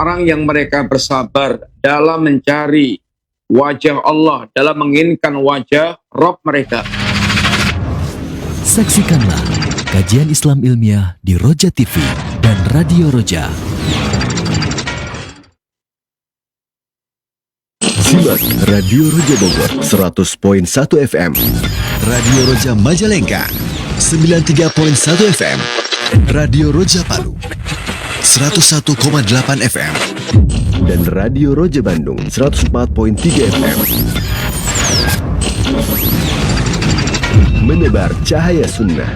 orang-orang yang mereka bersabar dalam mencari wajah Allah, dalam menginginkan wajah Rabb mereka. Saksikanlah kajian Islam ilmiah di Roja TV dan Radio Roja. Simak Radio Roja Bogor 100.1 FM, Radio Roja Majalengka 93.1 FM, Radio Roja Palu 101,8 FM, dan Radio Roja Bandung 104.3 FM. Menebar cahaya sunnah.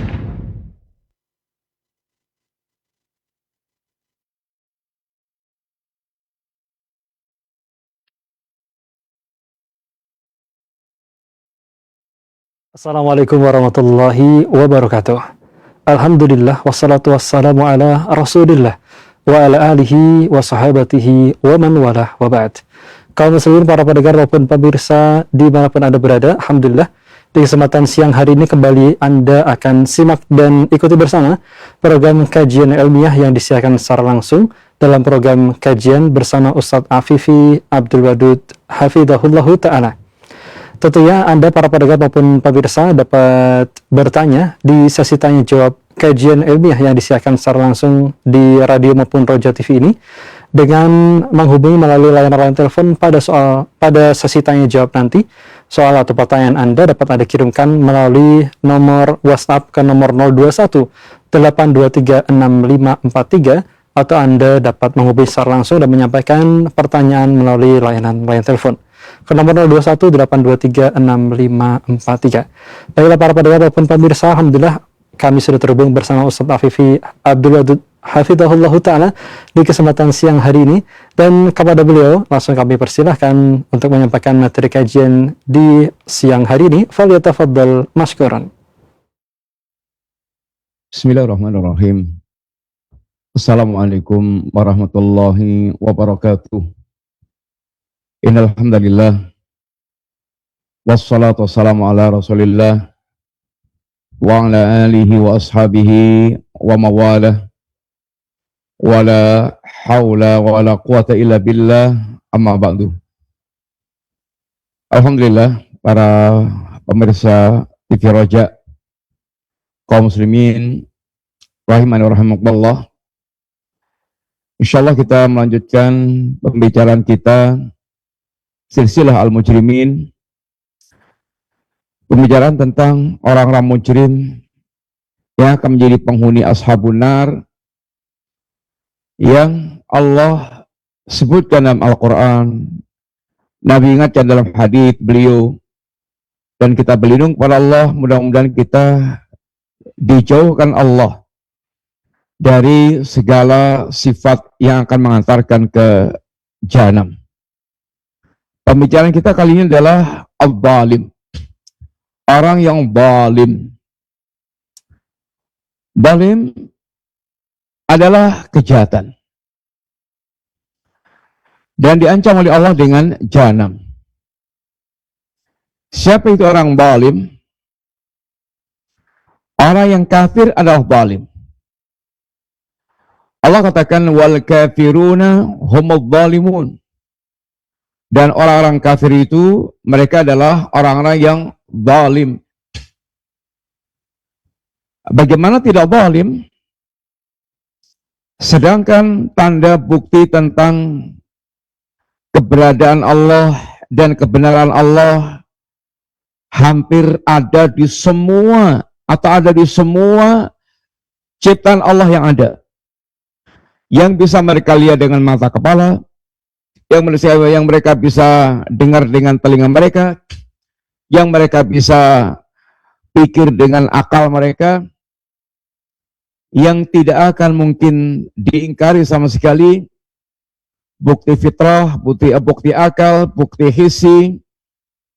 Assalamualaikum warahmatullahi wabarakatuh. Alhamdulillah wassalatu wassalamu ala Rasulillah wa ala alihi wa sahabatihi wa man walah wa ba'd. Kaum muslimin, para pendengar maupun pemirsa dimanapun Anda berada, alhamdulillah di kesempatan siang hari ini kembali Anda akan simak dan ikuti bersama program kajian ilmiah yang disiarkan secara langsung dalam program kajian bersama Ustadz Afifi Abdul Wadud Hafidahullahu Ta'ala. Tentunya Anda para pendengar maupun pemirsa dapat bertanya di sesi tanya jawab kajian ilmiah yang disiarkan secara langsung di radio maupun Roja TV ini dengan menghubungi melalui layanan telepon pada sesi tanya jawab nanti. Soal atau pertanyaan Anda dapat Anda kirimkan melalui nomor WhatsApp ke nomor 021 823 6543 atau Anda dapat menghubungi secara langsung dan menyampaikan pertanyaan melalui layanan telepon ke nomor 021-823-6543. Baiklah para pendengar maupun pemirsa, alhamdulillah kami sudah terhubung bersama Ustadz Afifi Abdul Wadud Hafidahullahu Ta'ala di kesempatan siang hari ini, dan kepada beliau langsung kami persilahkan untuk menyampaikan materi kajian di siang hari ini. Falyatafaddal mashkuran. Bismillahirrahmanirrahim. Assalamualaikum warahmatullahi wabarakatuh. Innal hamdalillah wassalatu wassalamu ala Rasulillah wa ala alihi wa ashabihi wa mawalah wa la haula wa la quwata illa billah, amma ba'du. Alhamdulillah para pemirsa TV Roja, kaum muslimin rahimani wa rahimakumullah. Insyaallah kita melanjutkan pembicaraan kita silsilah al-mujrimin, pembicaraan tentang orang-orang mujrim yang akan menjadi penghuni ashabun nar yang Allah sebutkan dalam Al-Quran, Nabi ingatkan dalam hadis beliau, dan kita berlindung kepada Allah. Mudah-mudahan kita dijauhkan Allah dari segala sifat yang akan mengantarkan ke jahanam. Pembicaraan kita kali ini adalah al-zalim, orang yang zalim. Zalim adalah kejahatan dan diancam oleh Allah dengan jahanam. Siapa itu orang zalim? Orang yang kafir adalah zalim. Allah katakan wal kafiruna humudz zalimun. Dan orang-orang kafir itu, mereka adalah orang-orang yang zalim. Bagaimana tidak zalim? Sedangkan tanda bukti tentang keberadaan Allah dan kebenaran Allah hampir ada di semua, atau ada di semua ciptaan Allah yang ada. Yang bisa mereka lihat dengan mata kepala, yang mereka bisa dengar dengan telinga mereka, yang mereka bisa pikir dengan akal mereka, yang tidak akan mungkin diingkari sama sekali, bukti fitrah, bukti akal, bukti hissi,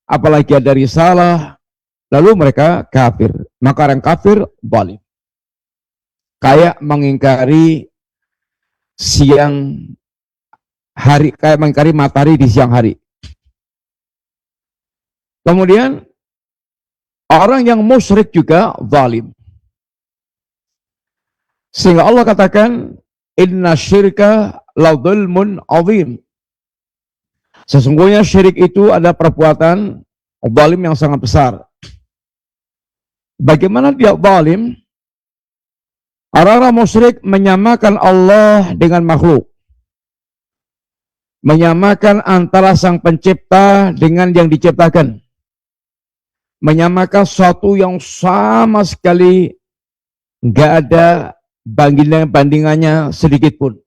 apalagi ada risalah, lalu mereka kafir. Maka orang kafir zalim. Kayak mengingkari kayak mengingkari matahari di siang hari. Kemudian orang yang musyrik juga zalim. Sehingga Allah katakan inna syirka ladzulmun adzim. Sesungguhnya syirik itu adalah perbuatan zalim yang sangat besar. Bagaimana dia zalim? Orang-orang musyrik menyamakan Allah dengan makhluk. Menyamakan antara sang pencipta dengan yang diciptakan. Menyamakan sesuatu yang sama sekali nggak ada bandingannya sedikit pun.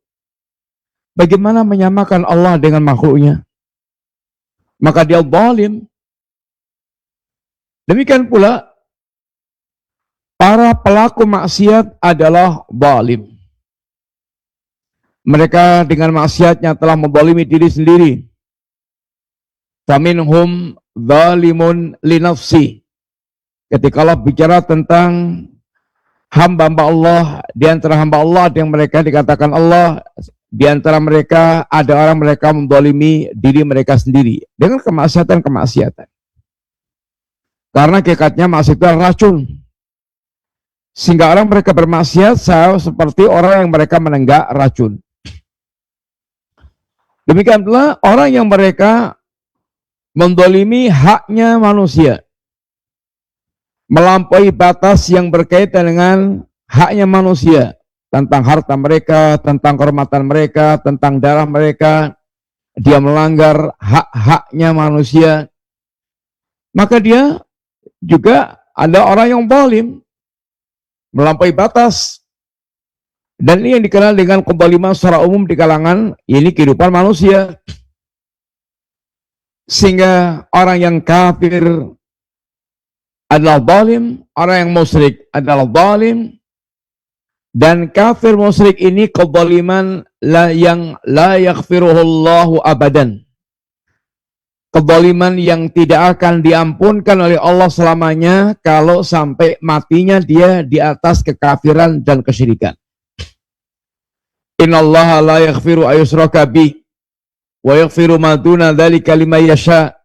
Bagaimana menyamakan Allah dengan makhluknya? Maka dia zalim. Demikian pula para pelaku maksiat adalah zalim. Mereka dengan maksiatnya telah menzalimi diri sendiri. Faminhum zalimun li nafsi. Ketika Allah bicara tentang hamba-hamba Allah, di antara hamba Allah ada yang mereka dikatakan Allah, di antara mereka ada orang mereka menzalimi diri mereka sendiri dengan kemaksiatan-kemaksiatan. Karena kekatnya maksiat itu racun. Sehingga orang mereka bermaksiat seperti orang yang mereka menenggak racun. Demikian pula orang yang mereka menzalimi haknya manusia. Melampaui batas yang berkaitan dengan haknya manusia. Tentang harta mereka, tentang kehormatan mereka, tentang darah mereka. Dia melanggar hak-haknya manusia. Maka dia juga ada orang yang zalim. Melampaui batas. Dan ini yang dikenal dengan kezaliman secara umum di kalangan ini kehidupan manusia. Sehingga orang yang kafir adalah zalim, orang yang musyrik adalah zalim, dan kafir musyrik ini kezaliman yang la yaghfiruhullahu abadan. Kezaliman yang tidak akan diampunkan oleh Allah selamanya kalau sampai matinya dia di atas kekafiran dan kesyirikan. Innallaha la yaghfiru ayyushraka bih wa yaghfiru ma duna dzalika liman yasha.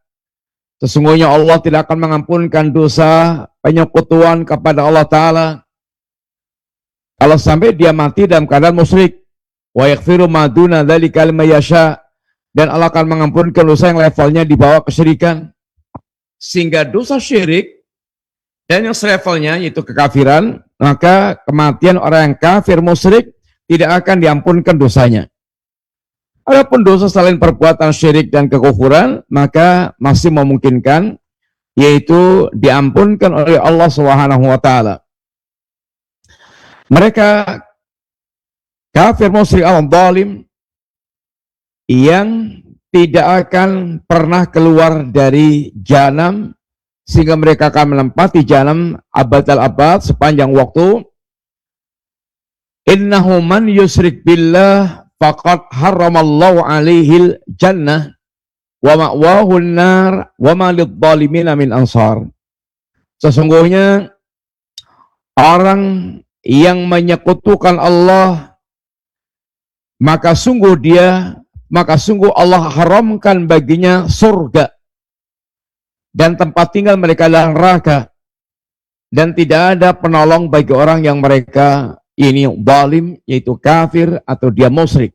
Sesungguhnya Allah tidak akan mengampunkan dosa penyekutuan kepada Allah Ta'ala kalau sampai dia mati dalam keadaan musyrik. Wa yaghfiru ma duna dzalika liman yasha. Dan Allah akan mengampunkan dosa yang levelnya di bawah kesyirikan. Sehingga dosa syirik dan yang selevelnya yaitu kekafiran, maka kematian orang yang kafir musyrik tidak akan diampunkan dosanya. Adapun dosa selain perbuatan syirik dan kekufuran, maka masih memungkinkan, yaitu diampunkan oleh Allah Subhanahu wa Ta'ala. Mereka kafir musyrik al-zalim yang tidak akan pernah keluar dari jahanam, sehingga mereka akan menempati jahanam abad al-abad sepanjang waktu. Innahu man yusyrik billah faqad harramallahu alaihil jannah wa ma'wahun nar wa ma lidzalimina min ansar. Sesungguhnya orang yang menyekutukan Allah, maka sungguh Allah haramkan baginya surga dan tempat tinggal mereka adalah neraka, dan tidak ada penolong bagi orang yang mereka ini zalim, yaitu kafir atau dia musyrik.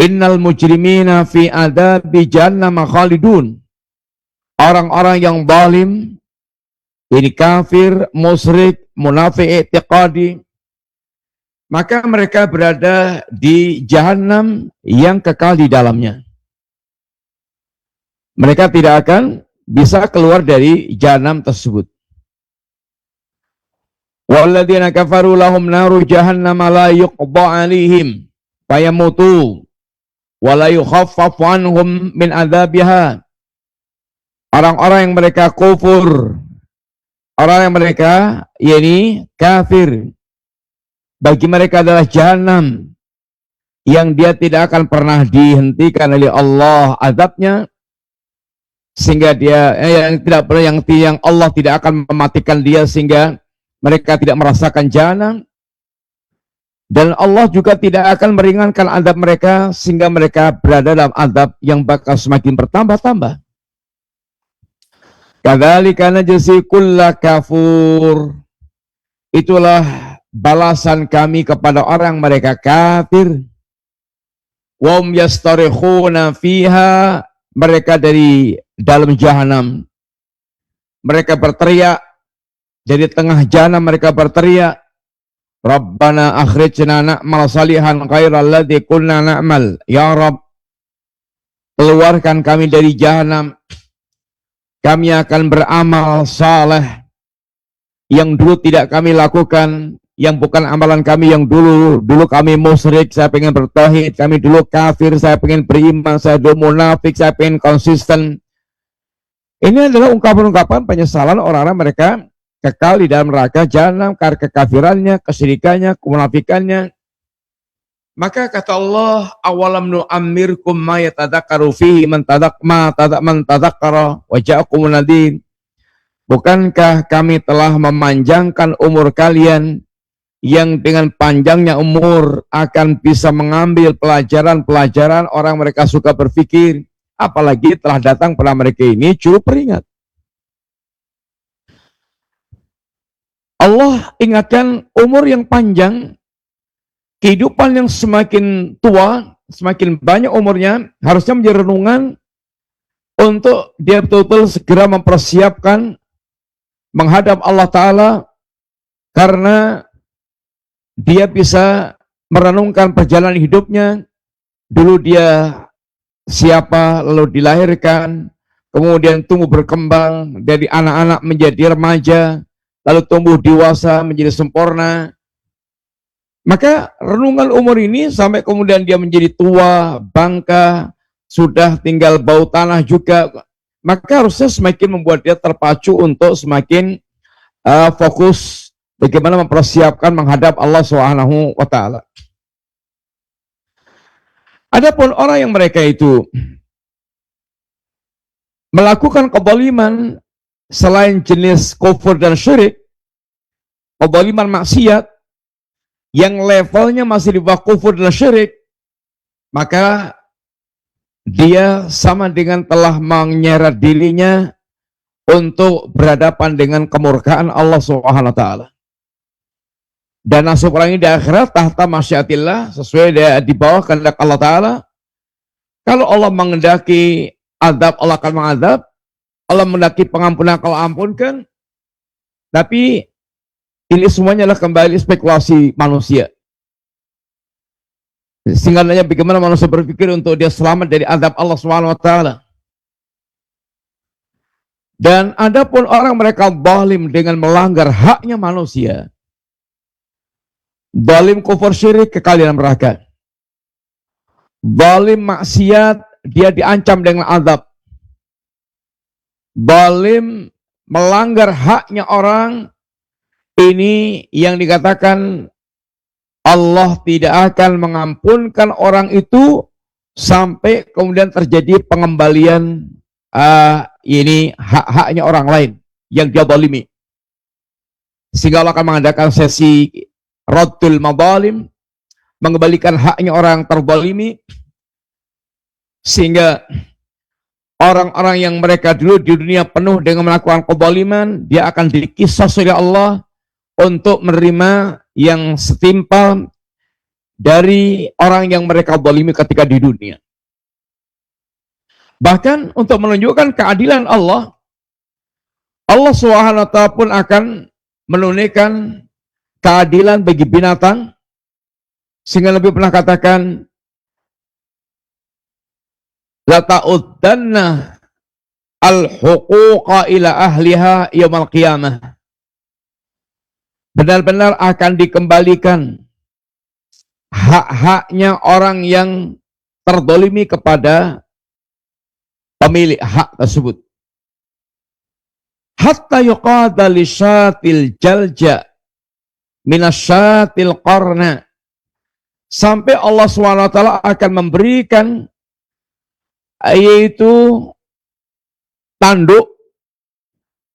Innal mujrimina fi adabi jahannam khalidun. Orang-orang yang zalim, ini kafir, musyrik, munafik i'tiqadi, maka mereka berada di jahanam yang kekal di dalamnya. Mereka tidak akan bisa keluar dari jahanam tersebut. Walladzina kafaru lahum naru jahannam la yuqda 'alaihim fayamutu wa la yukhaffafu anhum min adzabiha. Orang-orang yang mereka kufur, orang yang mereka yakni kafir, bagi mereka adalah jahanam yang dia tidak akan pernah dihentikan oleh Allah azabnya, sehingga dia yang Allah tidak akan mematikan dia sehingga mereka tidak merasakan jahanam, dan Allah juga tidak akan meringankan azab mereka sehingga mereka berada dalam azab yang bakal semakin bertambah-tambah. Kadzalika najzi kulla kafur. Itulah balasan kami kepada orang mereka kafir. Wa hum yastarikhuna fiha, mereka dari dalam jahanam mereka berteriak, dari tengah jahanam mereka berteriak, Rabbana akhrijna na'mal salihan ghairal ladzi kunna na'mal. Ya Rabb, keluarkan kami dari jahanam, kami akan beramal saleh yang dulu tidak kami lakukan, yang bukan amalan kami yang dulu kami musyrik, saya pengen bertauhid, kami dulu kafir, saya pengen beriman, saya dulu munafik, saya pengen konsisten. Ini adalah ungkapan-ungkapan penyesalan orang-orang mereka kekal di dalam neraka jahanam karena kekafirannya, kesyirikannya, kemunafikannya. Maka kata Allah, awalam nu'ammirkum ma yatadzakkaru fihi man tadzakkara wa ja'akumun nadhir. Bukankah kami telah memanjangkan umur kalian yang dengan panjangnya umur akan bisa mengambil pelajaran-pelajaran orang mereka suka berpikir, apalagi telah datang pada mereka ini juru peringat. Allah ingatkan umur yang panjang, kehidupan yang semakin tua, semakin banyak umurnya, harusnya menjadi renungan untuk dia betul-betul segera mempersiapkan menghadap Allah Ta'ala, karena dia bisa merenungkan perjalanan hidupnya. Dulu dia siapa, lalu dilahirkan, kemudian tumbuh berkembang dari anak-anak menjadi remaja, lalu tumbuh dewasa menjadi sempurna. Maka renungan umur ini sampai kemudian dia menjadi tua, bangka, sudah tinggal bau tanah juga, maka harusnya semakin membuat dia terpacu untuk semakin fokus bagaimana mempersiapkan menghadap Allah Subhanahu wa Ta'ala. Adapun orang yang mereka itu melakukan kezaliman selain jenis kufur dan syirik, kezaliman maksiat yang levelnya masih di bawah kufur dan syirik, maka dia sama dengan telah menyeret dirinya untuk berhadapan dengan kemurkaan Allah Subhanahu wa Ta'ala. Dan nasib orang ini di akhirat tahta masyiatillah, sesuai di bawah kehendak Allah Ta'ala. Kalau Allah mengendaki azab, Allah akan mengadab. Allah mengendaki pengampunan, kalau ampunkan. Tapi ini semuanya adalah kembali spekulasi manusia. Sehingga bagaimana manusia berpikir untuk dia selamat dari azab Allah Subhanahu wa Ta'ala. Dan adapun orang mereka zalim dengan melanggar haknya manusia, zalim kufur syirik, kekal dalam neraka. Zalim maksiat, dia diancam dengan azab. Zalim melanggar haknya orang, ini yang dikatakan Allah tidak akan mengampunkan orang itu sampai kemudian terjadi pengembalian ini hak-haknya orang lain yang dia zalimi. Sehingga Allah akan mengadakan sesi Raddul Madzalim, mengembalikan haknya orang terzalimi, sehingga orang-orang yang mereka dulu di dunia penuh dengan melakukan kezaliman, dia akan diqisas oleh Allah untuk menerima yang setimpal dari orang yang mereka zalimi ketika di dunia. Bahkan untuk menunjukkan keadilan Allah, Allah SWT pun akan menunaikan keadilan bagi binatang, sehingga Nabi pernah katakan, la ta'uddanna al-huquqa ila ahliha yaumil qiyamah. Benar-benar akan dikembalikan hak-haknya orang yang terzalimi kepada pemilik hak tersebut. Hatta yuqada li syatil jalja minasyatil qarna, sampai Allah SWT akan memberikan yaitu tanduk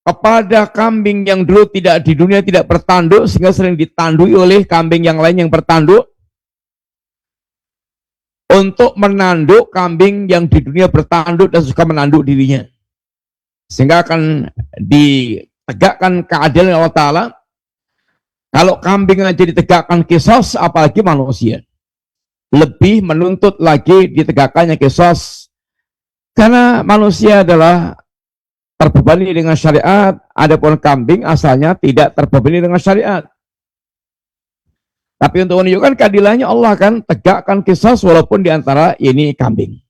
kepada kambing yang dulu tidak di dunia tidak bertanduk, sehingga sering ditandui oleh kambing yang lain yang bertanduk, untuk menanduk kambing yang di dunia bertanduk dan suka menanduk dirinya. Sehingga akan ditegakkan keadilan Allah Ta'ala. Kalau kambing aja ditegakkan kisos, apalagi manusia. Lebih menuntut lagi ditegakkannya kisos. Karena manusia adalah terbebani dengan syariat, adapun kambing asalnya tidak terbebani dengan syariat. Tapi untuk menunjukkan keadilannya, Allah akan tegakkan kisos walaupun diantara ini kambing.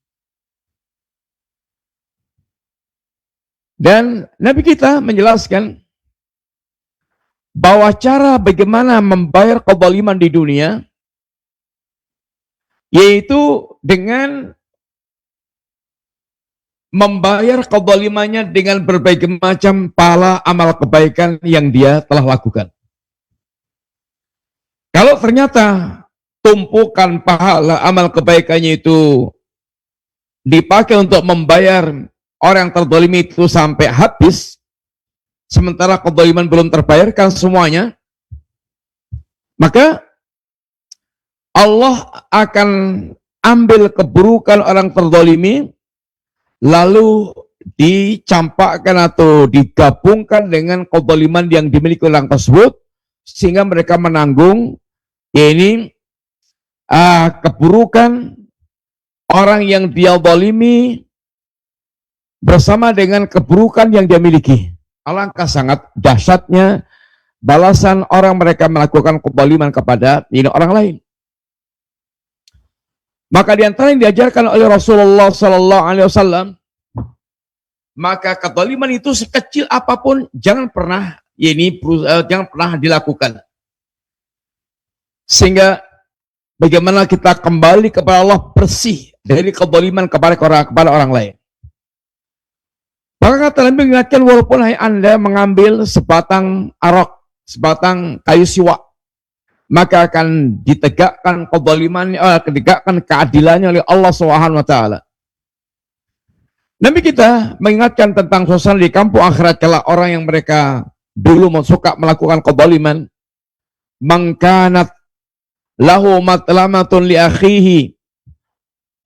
Dan Nabi kita menjelaskan bahwa cara bagaimana membayar kezaliman di dunia yaitu dengan membayar kezalimannya dengan berbagai macam pahala amal kebaikan yang dia telah lakukan. Kalau ternyata tumpukan pahala amal kebaikannya itu dipakai untuk membayar orang yang terzalimi itu sampai habis, sementara kezaliman belum terbayarkan semuanya, maka Allah akan ambil keburukan orang terzalimi lalu dicampakkan atau digabungkan dengan kezaliman yang dimiliki orang tersebut, sehingga mereka menanggung keburukan orang yang dia zalimi bersama dengan keburukan yang dia miliki. Alangkah sangat dahsyatnya balasan orang mereka melakukan kezaliman kepada orang lain. Maka di antara yang diajarkan oleh Rasulullah Sallallahu Alaihi Wasallam, maka kezaliman itu sekecil apapun jangan pernah dilakukan. Sehingga bagaimana kita kembali kepada Allah bersih dari kezaliman kepada orang lain. Maka kata Nabi mengingatkan, walaupun Anda mengambil sebatang arok, sebatang kayu siwak, maka akan ditegakkan kezalimannya, ditegakkan keadilannya oleh Allah Subhanahu wa taala. Nabi kita mengingatkan tentang suasana di kampung akhirat kala orang yang mereka dulu suka melakukan kezaliman, mangkanat lahu matlamatun li akhihi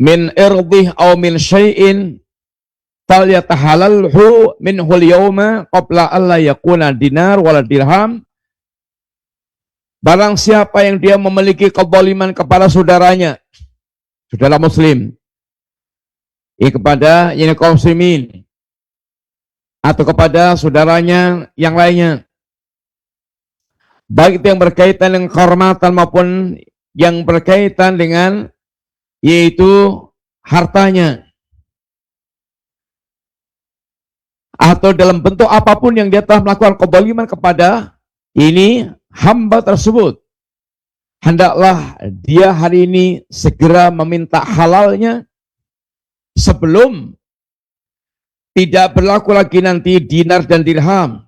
min irdih aw min syai'in falyatahalalhu minhu al-yawma qabla alla yakuna dinar wala dirham. Barang siapa yang dia memiliki kezaliman kepada saudaranya, saudara muslim, kepada kaum muslimin, atau kepada saudaranya yang lainnya, baik itu yang berkaitan dengan kehormatan maupun yang berkaitan dengan yaitu hartanya, atau dalam bentuk apapun yang dia telah melakukan kezaliman kepada hamba tersebut, hendaklah dia hari ini segera meminta halalnya sebelum tidak berlaku lagi nanti dinar dan dirham.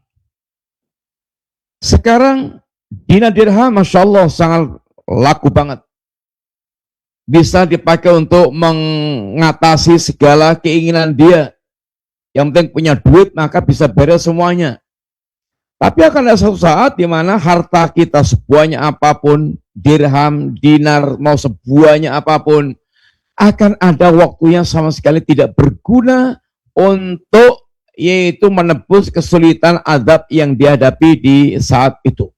Sekarang dinar dirham Masya Allah sangat laku banget, bisa dipakai untuk mengatasi segala keinginan dia. Yang penting punya duit maka bisa beres semuanya. Tapi akan ada suatu saat di mana harta kita sebuahnya apapun, dirham, dinar, mau sebuahnya apapun, akan ada waktunya sama sekali tidak berguna untuk yaitu menebus kesulitan azab yang dihadapi di saat itu.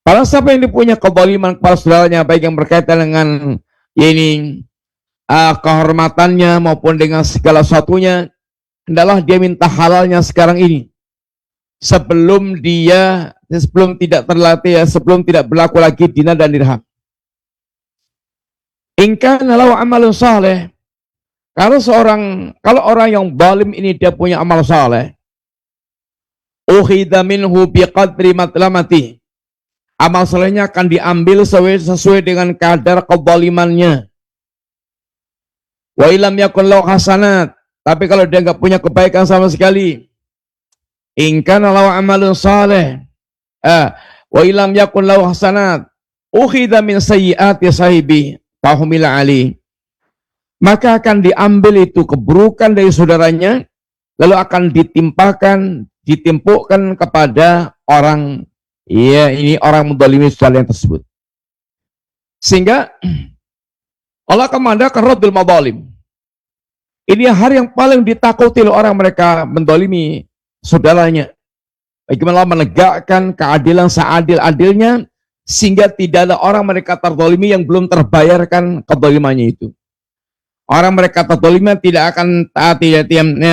Para siapa yang dipunya kezaliman kepada saudaranya, baik yang berkaitan dengan kehormatannya maupun dengan segala sesuatunya, hendaklah dia minta halalnya sekarang ini. Sebelum tidak berlaku lagi dinar dan dirham. Ingkan lalu amalun saleh. Kalau orang yang zalim ini dia punya amal saleh, ukhidha minhu biqadri matlamati. Amal salehnya akan diambil sesuai dengan kadar kezalimannya. Wa ilam yakun lahu hasanat. Tapi kalau dia enggak punya kebaikan sama sekali, ingkan lahu amalun saleh, wa ilam yakun lahu hasanat, ukhidha min sayyiati sahibi fahumila ali. Maka akan diambil itu keburukan dari saudaranya, lalu akan ditimpukkan kepada orang orang menzalimi saudara tersebut. Sehingga Allah akan mengadakan raddul madzalim. Ini hari yang paling ditakuti oleh orang mereka menzalimi saudaranya. Bagaimana Allah menegakkan keadilan seadil-adilnya, sehingga tidak ada orang mereka terzalimi yang belum terbayarkan kezalimannya itu. Orang mereka terzalimi tidak akan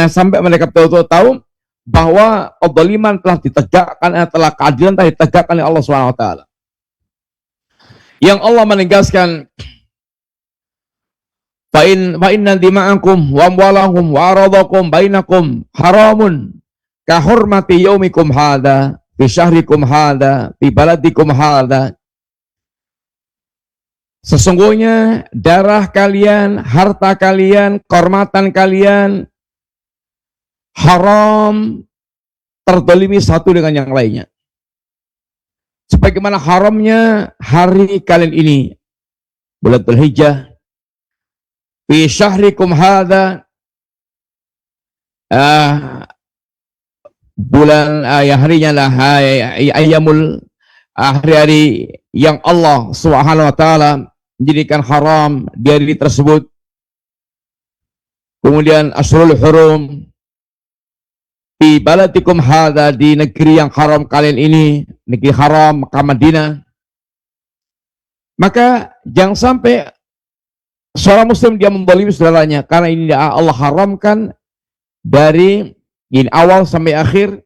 sampai mereka betul-betul tahu bahwa kezaliman telah ditegakkan, telah keadilan telah ditegakkan oleh Allah SWT. Yang Allah menegaskan, fa inna dima'akum wa amwalakum wa aradakum bainakum haramun ka hurmati yaumikum hadha fi syahrikum hadha fi baladikum hadha. Sesungguhnya darah kalian, harta kalian, kehormatan kalian haram terzalimi satu dengan yang lainnya. Sebagaimana haramnya hari kalian ini, bulan Dzulhijjah, fi syahrikum hadha, bulan harinya lah ayyamul, hari-hari yang Allah Subhanahu wa taala menjadikan haram di hari tersebut. Kemudian Ashhurul Hurum, di baladikum hadza, di negeri yang haram kalian ini, negeri haram Mekah Madinah. Maka jangan sampai seorang muslim dia membalimi saudaranya, karena ini Allah haramkan dari ini awal sampai akhir.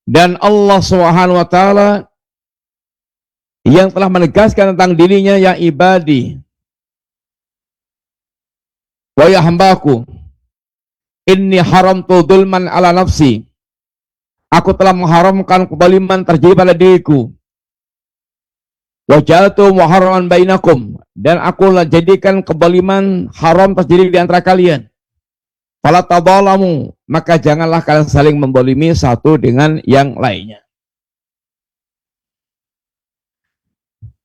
Dan Allah Subhanahu wa taala yang telah menegaskan tentang dirinya, ya ibadi wa ya hambaku inni haramtu dzulman ala nafsi, aku telah mengharamkan kezaliman terjadi pada diriku, wa ja'altu muharraman bainakum, dan aku telah jadikan kezaliman haram terjadi di antara kalian. Fala tadzalamu, maka janganlah kalian saling membolimi satu dengan yang lainnya.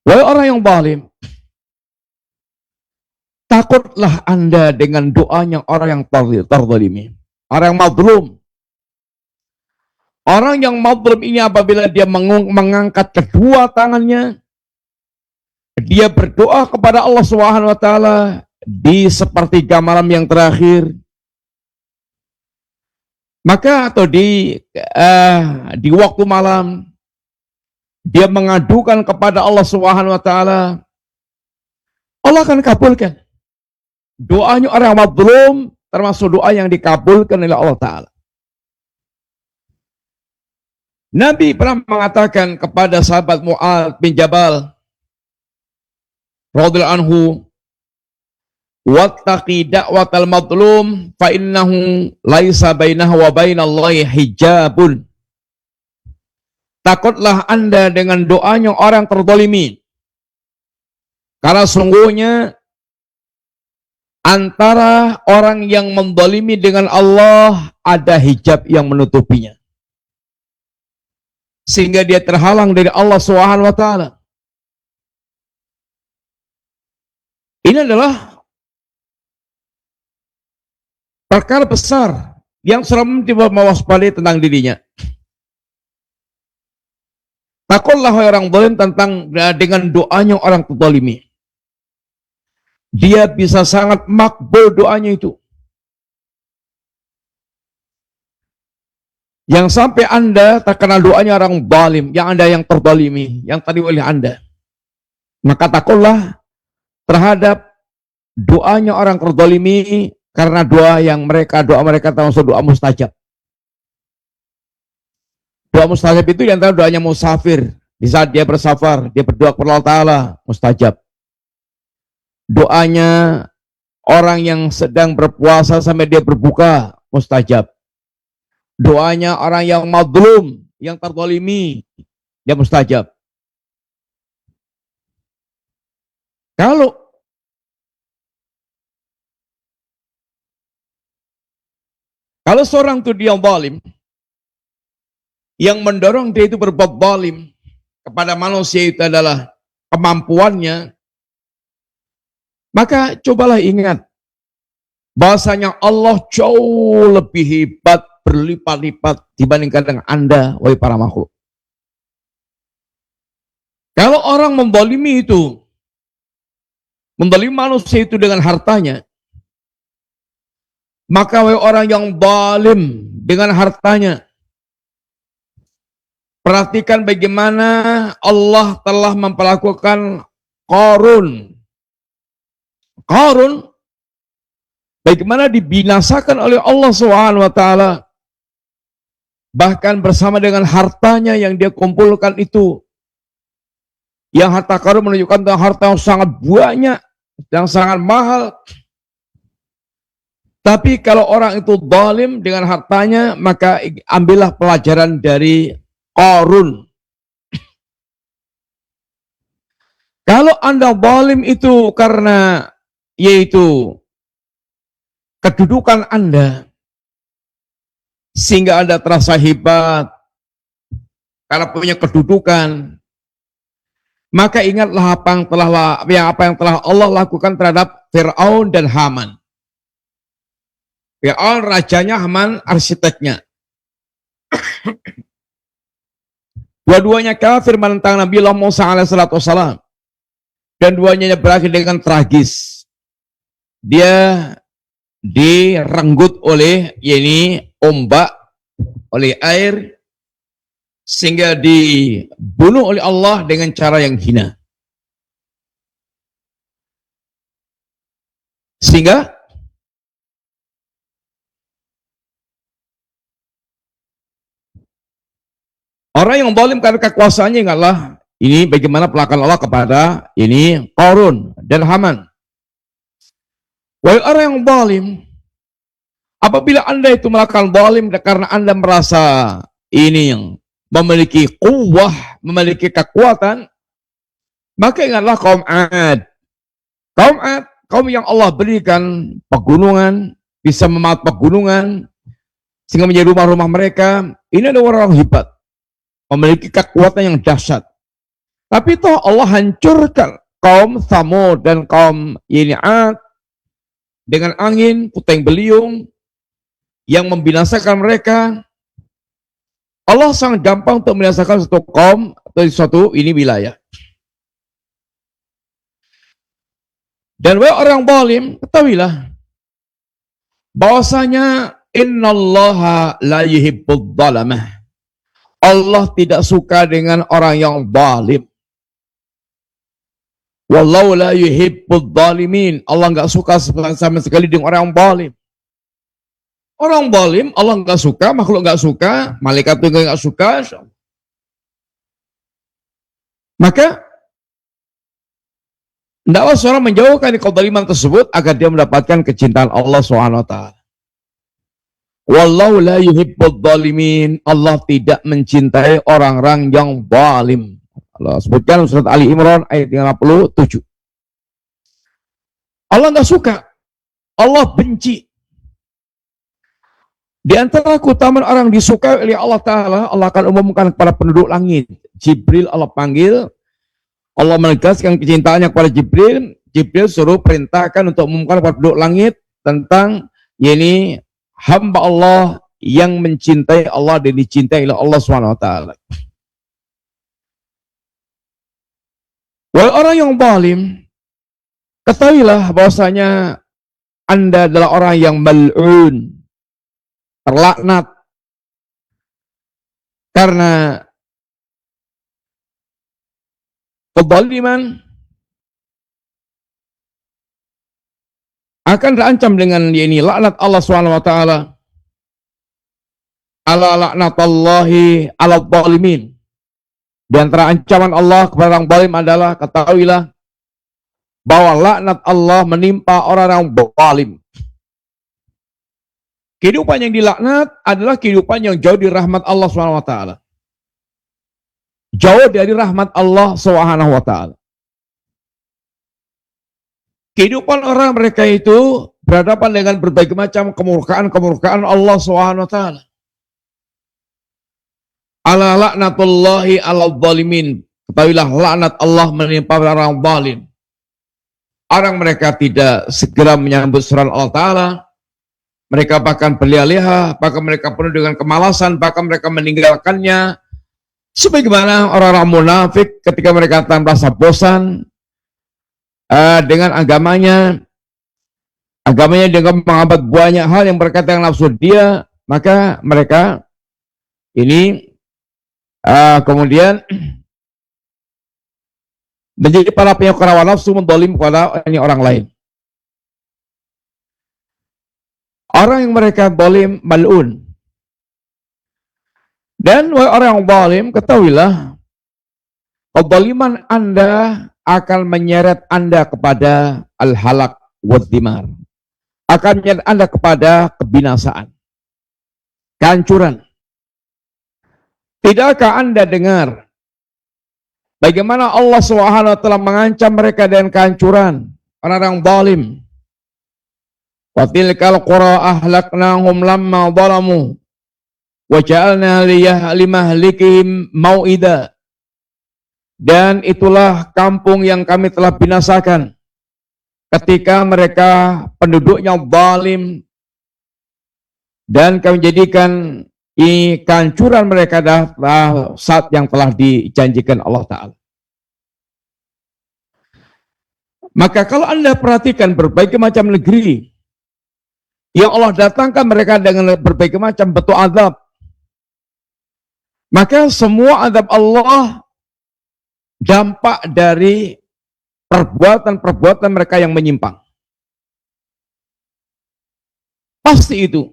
Wahai orang yang zalim, takutlah Anda dengan doanya orang yang terzalimi, orang yang mazlum. Orang yang mazlum ini apabila dia mengangkat kedua tangannya, dia berdoa kepada Allah Subhanahu wa taala di sepertiga malam yang terakhir, maka atau di waktu malam, dia mengadukan kepada Allah Subhanahu wa taala, Allah akan kabulkan doanya orang mazlum, termasuk doa yang dikabulkan oleh Allah taala. Nabi pernah mengatakan kepada sahabat Mu'adz bin Jabal radhiyallahu anhu, wattaqi da'watal mazlum fa innahu laisa bainahu wa bainallahi hijabun. Takutlah Anda dengan doanya orang terzalimi, karena sungguhnya antara orang yang menzalimi dengan Allah ada hijab yang menutupinya, sehingga dia terhalang dari Allah Subhanahu wa taala. Ini adalah perkara besar yang seram mewaspadai tentang dirinya. Takutlah orang zalim tentang dengan doanya orang terzalimi. Dia bisa sangat makbul doanya itu. Yang sampai Anda terkena doanya orang zalim, yang Anda yang terzalimi, yang tadi oleh Anda. Maka takutlah terhadap doanya orang terzalimi, karena doa mereka termasuk doa mustajab. Doa mustajab itu di antara doanya musafir. Di saat dia bersafar, dia berdoa kepada Allah Ta'ala, mustajab. Doanya orang yang sedang berpuasa sampai dia berbuka, mustajab. Doanya orang yang mazlum, yang terzalimi, dia mustajab. Kalau seorang itu dia zalim, yang mendorong dia itu berbuat zalim kepada manusia itu adalah kemampuannya, maka cobalah ingat bahasanya Allah jauh lebih hebat, berlipat-lipat dibandingkan dengan Anda, wahai para makhluk. Kalau orang menzalimi itu, menzalimi manusia itu dengan hartanya, maka wahai orang yang zalim dengan hartanya, Perhatikan bagaimana Allah telah memperlakukan Qarun. Qarun bagaimana dibinasakan oleh Allah Subhanahu wa taala. Bahkan bersama dengan hartanya yang dia kumpulkan itu. Yang harta Qarun menunjukkan harta yang sangat banyak, yang sangat mahal. Tapi kalau orang itu zalim dengan hartanya, maka ambillah pelajaran dari Qarun. Kalau Anda zalim itu karena yaitu kedudukan Anda, sehingga Anda terasa hebat karena punya kedudukan, maka ingatlah apa yang telah Allah lakukan terhadap Fir'aun dan Haman. Fir'aun rajanya, Haman arsiteknya. Dua-duanya kafir menentang Nabi Allah Musa alaihissalam. Dan duanya berakhir dengan tragis. Dia direnggut oleh ombak, oleh air, sehingga dibunuh oleh Allah dengan cara yang hina. Sehingga orang yang zalim karena kekuasaannya, ingatlah ini bagaimana perlakuan Allah kepada Qarun dan Haman. Wahai orang yang zalim, apabila Anda itu melakukan zalim karena Anda merasa yang memiliki kuwah, memiliki kekuatan, maka ingatlah kaum Ad. Kaum Ad, kaum yang Allah berikan pegunungan, bisa memahat pegunungan, sehingga menjadi rumah-rumah mereka. Ini adalah orang hebat, memiliki kekuatan yang dahsyat. Tapi toh Allah hancurkan kaum Tsamud dan kaum Ad dengan angin puting beliung yang membinasakan mereka. Allah sangat gampang untuk membinasakan satu kaum atau suatu wilayah. Dan wahai orang zalim, ketahuilah bahwasanya innallaha la yuhibbudz zalamah. Allah tidak suka dengan orang yang zalim. Wallahu la yuhibbudz zalimin. Allah enggak suka sama sekali dengan orang yang zalim. Orang zalim Allah enggak suka, makhluk enggak suka, malaikat juga enggak suka. Maka hendaklah seorang menjauhkan kezaliman tersebut agar dia mendapatkan kecintaan Allah SWT. Wallahu la yuhibbudz zalimin. Allah tidak mencintai orang-orang yang zalim. Allah sebutkan surat Ali Imran ayat 57. Allah enggak suka. Allah benci. Di antara keutamaan orang disukai oleh Allah Ta'ala, Allah akan umumkan kepada penduduk langit. Jibril Allah panggil, Allah menegaskan kecintaannya kepada Jibril. Jibril suruh perintahkan untuk umumkan kepada penduduk langit tentang hamba Allah yang mencintai Allah dan dicintai oleh Allah SWT. Wahai orang yang zalim, ketahuilah bahwasanya Anda adalah orang yang mal'un, terlaknat, karena kezaliman akan terancam dengan laknat Allah SWT. Ala laknatallahi ala zalimin. Di antara ancaman Allah kepada orang zalim adalah, ketahuilah bahwa laknat Allah menimpa orang yang zalim. Kehidupan yang dilaknat adalah kehidupan yang jauh dari rahmat Allah SWT. Jauh dari rahmat Allah SWT. Kehidupan orang mereka itu berhadapan dengan berbagai macam kemurkaan Allah SWT. Ala laknatullahi ala zalimin. Ketahuilah laknat Allah menimpa orang zalim. Orang mereka tidak segera menyambut surat Allah Ta'ala. Mereka bahkan berleha-leha, bahkan mereka penuh dengan kemalasan, bahkan mereka meninggalkannya. Sebagaimana orang-orang munafik ketika mereka merasa bosan dengan agamanya dengan menghambat banyak hal yang berkaitan dengan nafsu dia, maka mereka Kemudian menjadi para pengikut hawa nafsu, mendolim kepada orang lain. Orang yang mereka dolim mal'un. Dan orang yang dolim, ketahuilah, kedoliman Anda akan menyeret Anda kepada al-halak wad-dimar. Akan menyeret Anda kepada kebinasaan, kehancuran. Tidakkah Anda dengar bagaimana Allah SWT mengancam mereka dengan kehancuran, orang-orang zalim? Wa tilkal qura ahlaknahum lamma zalamu wa ja'alna limahlikihim mau'ida. Dan itulah kampung yang kami telah binasakan ketika mereka penduduknya zalim, dan kami jadikan kehancuran mereka adalah saat yang telah dijanjikan Allah Ta'ala. Maka kalau Anda perhatikan berbagai macam negeri yang Allah datangkan mereka dengan berbagai macam bentuk azab, maka semua azab Allah dampak dari perbuatan-perbuatan mereka yang menyimpang. Pasti itu.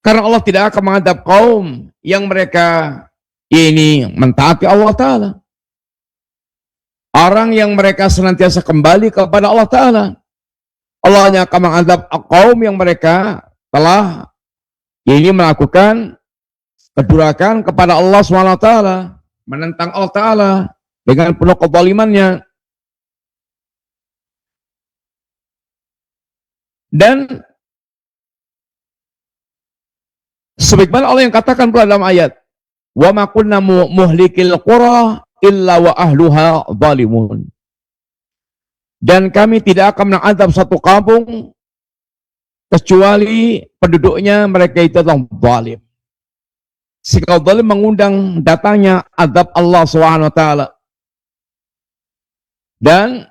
Karena Allah tidak akan mengadab kaum yang mereka ini mentaati Allah Ta'ala. Orang yang mereka senantiasa kembali kepada Allah Ta'ala. Allah hanya akan mengadab kaum yang mereka telah ini melakukan kedurakan kepada Allah SWT, menentang Allah Ta'ala dengan penuh kezalimannya. Dan sebagaimana Allah yang katakan pula dalam ayat, wa ma kunna muhlikil qura illa wa ahluha zalimun. Dan kami tidak akan mengadab satu kampung kecuali penduduknya mereka itu adalah zalim. Sikap zalim mengundang datangnya azab Allah SWT. Dan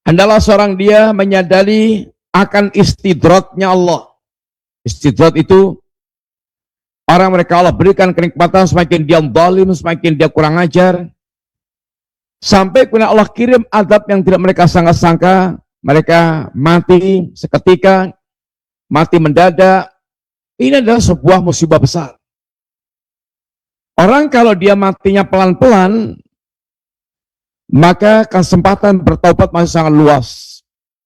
hendaklah seorang dia menyadari akan istidratnya Allah. Istidrat itu orang mereka Allah berikan kenikmatan, semakin dia zalim, semakin dia kurang ajar, sampai kemudian Allah kirim azab yang tidak mereka sangka-sangka, mereka mati seketika, mati mendadak. Ini adalah sebuah musibah besar. Orang kalau dia matinya pelan-pelan, maka kesempatan bertaubat masih sangat luas.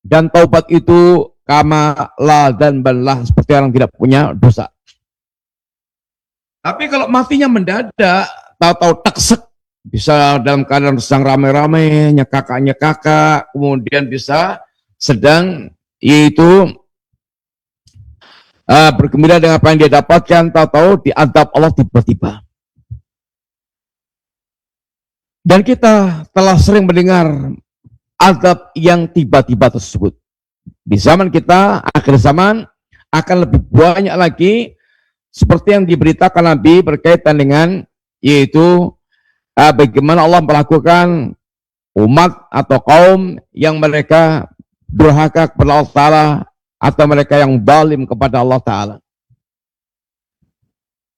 Dan taubat itu kama la dan balah, seperti orang tidak punya dosa. Tapi kalau matinya mendadak, tahu-tahu teksek, bisa dalam keadaan sedang rame-rame, nyekak-nyekak, kemudian bisa sedang yaitu bergembira dengan apa yang dia dapatkan, tahu-tahu diadab Allah tiba-tiba. Dan kita telah sering mendengar azab yang tiba-tiba tersebut. Di zaman kita, akhir zaman, akan lebih banyak lagi seperti yang diberitakan Nabi berkaitan dengan yaitu bagaimana Allah melakukan umat atau kaum yang mereka durhaka kepada Allah Ta'ala atau mereka yang zalim kepada Allah Ta'ala.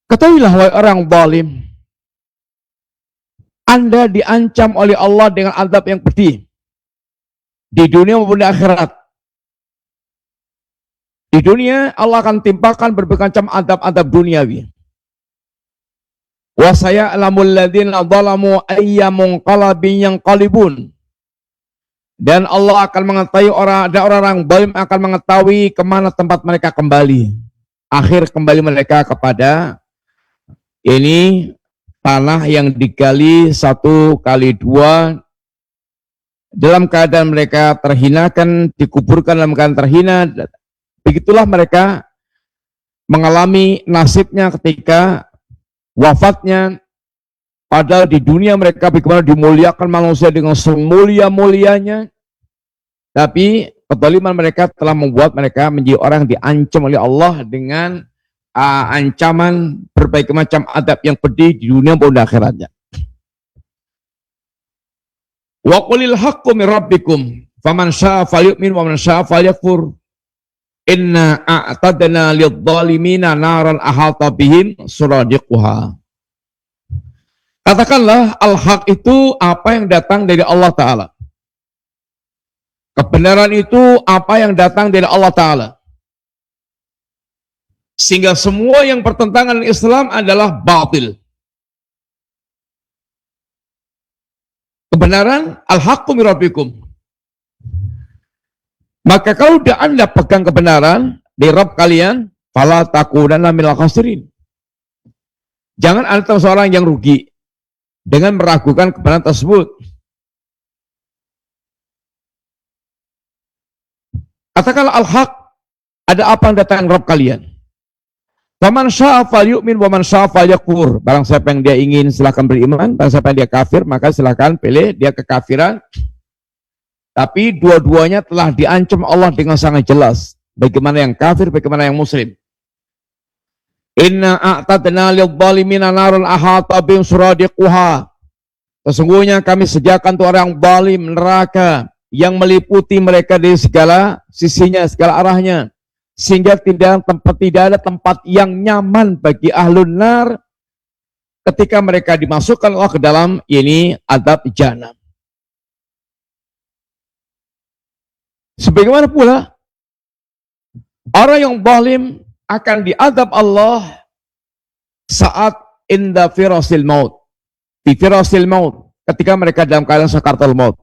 Ketahuilah wahai orang zalim, Anda diancam oleh Allah dengan azab yang pedih di dunia maupun di akhirat. Di dunia Allah akan timpakan berbagai macam adab-adab duniawi. Wa saya'lamul ladzina zalamu ayyamun qalbin yanqalibun. Dan Allah akan mengetahui orang-orang zalim akan mengetahui kemana tempat mereka kembali. Akhir kembali mereka kepada ini tanah yang digali 1 kali 2, dalam keadaan mereka terhinakan, dikuburkan dalam keadaan terhina. Begitulah mereka mengalami nasibnya ketika wafatnya. Padahal di dunia mereka bagaimana dimuliakan manusia dengan semulia-mulianya, tapi kezaliman mereka telah membuat mereka menjadi orang yang diancam oleh Allah dengan ancaman berbagai macam adab yang pedih di dunia maupun di akhiratnya. Wa qulil haqqu min rabbikum faman syaa'a falyu'min wa man syaa'a falyakfur. Inna a'tadna lidh-dhalimina naran ahata bihim suradiquha. Katakanlah al-haq itu apa yang datang dari Allah Ta'ala. Kebenaran itu apa yang datang dari Allah Ta'ala. Sehingga semua yang bertentangan dengan Islam adalah batil. Kebenaran al-haqqu min rabbikum. Maka kalau Anda pegang kebenaran di Rabb kalian, fala takunanna minal khasirin. Jangan Anda termasuk orang yang rugi dengan meragukan kebenaran tersebut. Katakanlah al-haq, ada apa yang datang Rabb kalian. Waman sya'a falyu'min waman sya'a falyakfur. Barang siapa yang dia ingin silakan beriman, barang siapa yang dia kafir maka silakan pilih dia kekafiran. Tapi dua-duanya telah diancam Allah dengan sangat jelas. Bagaimana yang kafir, bagaimana yang muslim. Inna a'tadna lidh-dhalimina naran ahata bihim suradiquha. Sesungguhnya kami sediakan untuk orang zalim neraka yang meliputi mereka dari segala sisinya, segala arahnya. Sehingga tidak ada tempat yang nyaman bagi ahlun nar ketika mereka dimasukkan Allah ke dalam ini adab jahannam. Sebagaimana pula orang yang zalim akan diadab Allah saat inda firasil maut, di firasil maut, ketika mereka dalam keadaan sakaratul maut.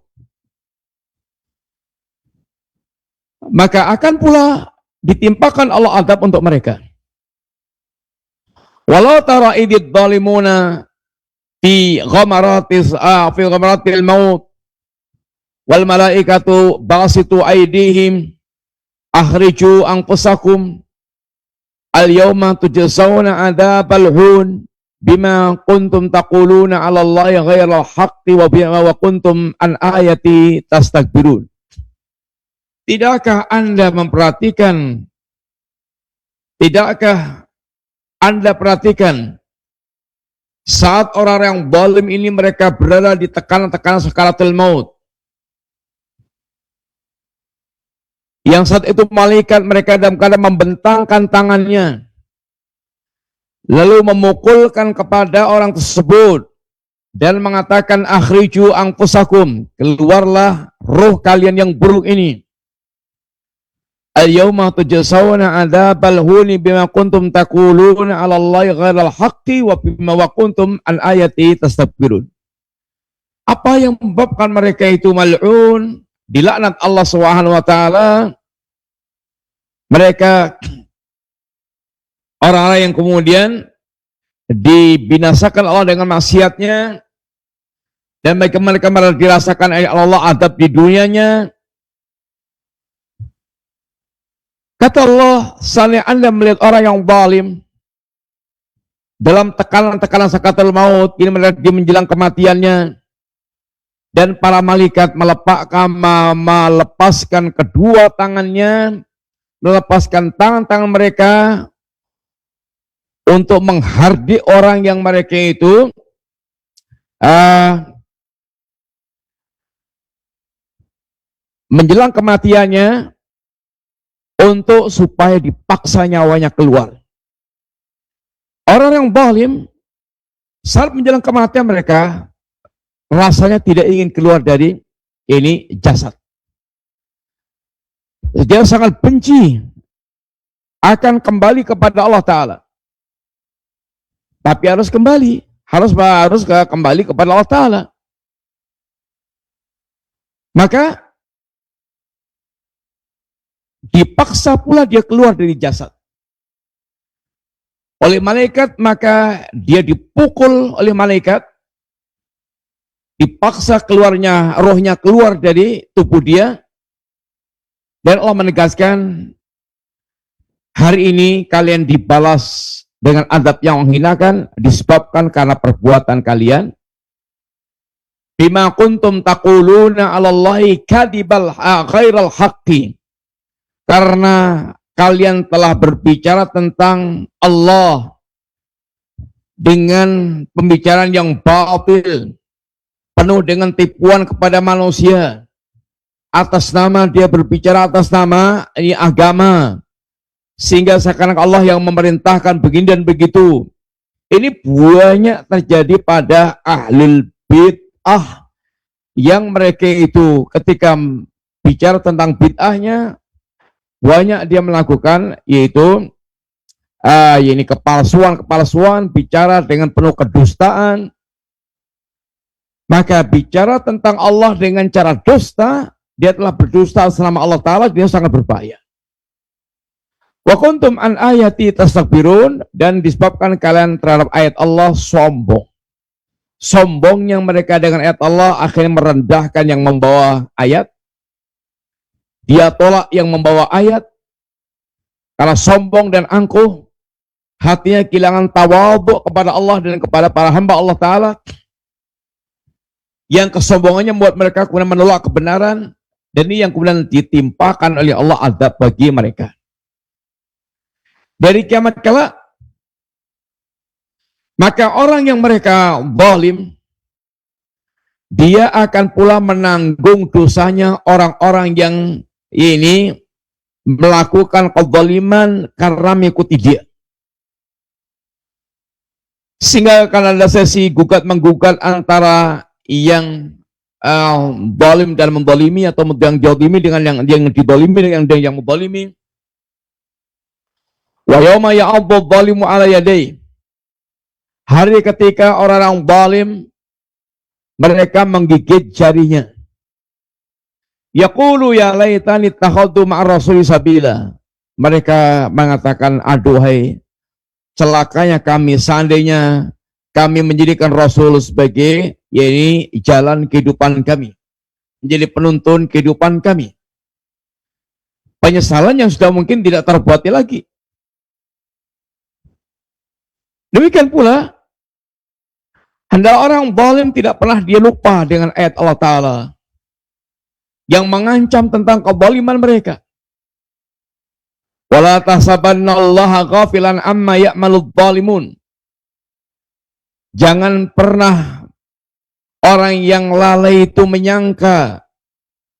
Maka akan pula ditimpakan Allah adab untuk mereka. Walau tara idid zalimuna fi ghamaratil maut wal malaikatu basitu aydihim akhriju anfusakum al yawma tujzauna adzabal hun bima kuntum taquluna 'ala Allahi ghairal haqqi wa bima kuntum an ayati tastakbirun. Tidakkah Anda memperhatikan, tidakkah Anda perhatikan saat orang yang zalim ini mereka berada di tekanan-tekanan sakaratul maut, yang saat itu malaikat mereka dalam keadaan membentangkan tangannya lalu memukulkan kepada orang tersebut dan mengatakan akhriju anfusakum, keluarlah roh kalian yang buruk ini. Al-yawma tujzauna adzabal huni bima kuntum taquluna 'ala Allahi ghairal haqqi wa bima kuntum an ayati tastakbirun. Apa yang menyebabkan mereka itu mal'un, dilaknat Allah Subhanahu wa taala? Mereka orang-orang yang kemudian dibinasakan Allah dengan maksiatnya, dan mereka dirasakan oleh Allah adab di dunianya. Kata Allah, seandainya Anda melihat orang yang zalim dalam tekanan-tekanan sakaratul maut, ini dia menjelang kematiannya, dan para malaikat melepaskan kedua tangannya, melepaskan tangan-tangan mereka untuk menghardik orang yang mereka itu menjelang kematiannya, untuk supaya dipaksa nyawanya keluar. Orang yang zalim saat menjelang kematian mereka rasanya tidak ingin keluar dari ini jasad. Dia sangat benci akan kembali kepada Allah Ta'ala. Tapi harus kembali, harus kembali kepada Allah Ta'ala. Maka dipaksa pula dia keluar dari jasad oleh malaikat, maka dia dipukul oleh malaikat, dipaksa keluarnya rohnya keluar dari tubuh dia, dan Allah menegaskan, hari ini kalian dibalas dengan adab yang menghinakan disebabkan karena perbuatan kalian. Bima kuntum taquluna 'ala Allahi kadibal ghairal haqqi. Karena kalian telah berbicara tentang Allah dengan pembicaraan yang batil, penuh dengan tipuan kepada manusia. Atas nama dia berbicara atas nama ini agama, sehingga seakan Allah yang memerintahkan begini dan begitu. Ini banyak terjadi pada ahlul bid'ah yang mereka itu ketika bicara tentang bid'ahnya banyak dia melakukan, yaitu ini kepalsuan, bicara dengan penuh kedustaan. Maka bicara tentang Allah dengan cara dusta, dia telah berdusta selama Allah Ta'ala, dia sangat berbahaya. Wa kuntum an ayati tastakbirun, dan disebabkan kalian terhadap ayat Allah sombong. Sombongnya mereka dengan ayat Allah akhirnya merendahkan yang membawa ayat. Dia tolak yang membawa ayat. Karena sombong dan angkuh, hatinya kehilangan tawadhu kepada Allah dan kepada para hamba Allah Ta'ala. Yang kesombongannya membuat mereka kemudian menolak kebenaran, dan ini yang kemudian ditimpakan oleh Allah azab bagi mereka. Dari kiamat kala, maka orang yang mereka zalim, dia akan pula menanggung dosanya orang-orang yang ini melakukan kezaliman karena mengikuti dia. Sehingga akan ada sesi gugat-menggugat antara yang zalim dan menzalimi, atau yang zalimi dengan yang dizalimi dengan yang menzalimi. Wa yauma ya'addu dzalimu 'ala yadayhi. Hari ketika orang-orang zalim mereka menggigit jarinya. Yaqulu ya laitani takhadtu ma'ar rasuli sabila. Mereka mengatakan, aduhai celakanya kami seandainya kami menjadikan Rasul sebagai jalan kehidupan kami, menjadi penuntun kehidupan kami. Penyesalan yang sudah mungkin tidak terbuat lagi. Demikian pula, hendaklah orang zalim tidak pernah dia lupa dengan ayat Allah Ta'ala yang mengancam tentang kezaliman mereka. Wala tahsabannallaha ghafilan amma ya'maludz zalimun. Jangan pernah orang yang lalai itu menyangka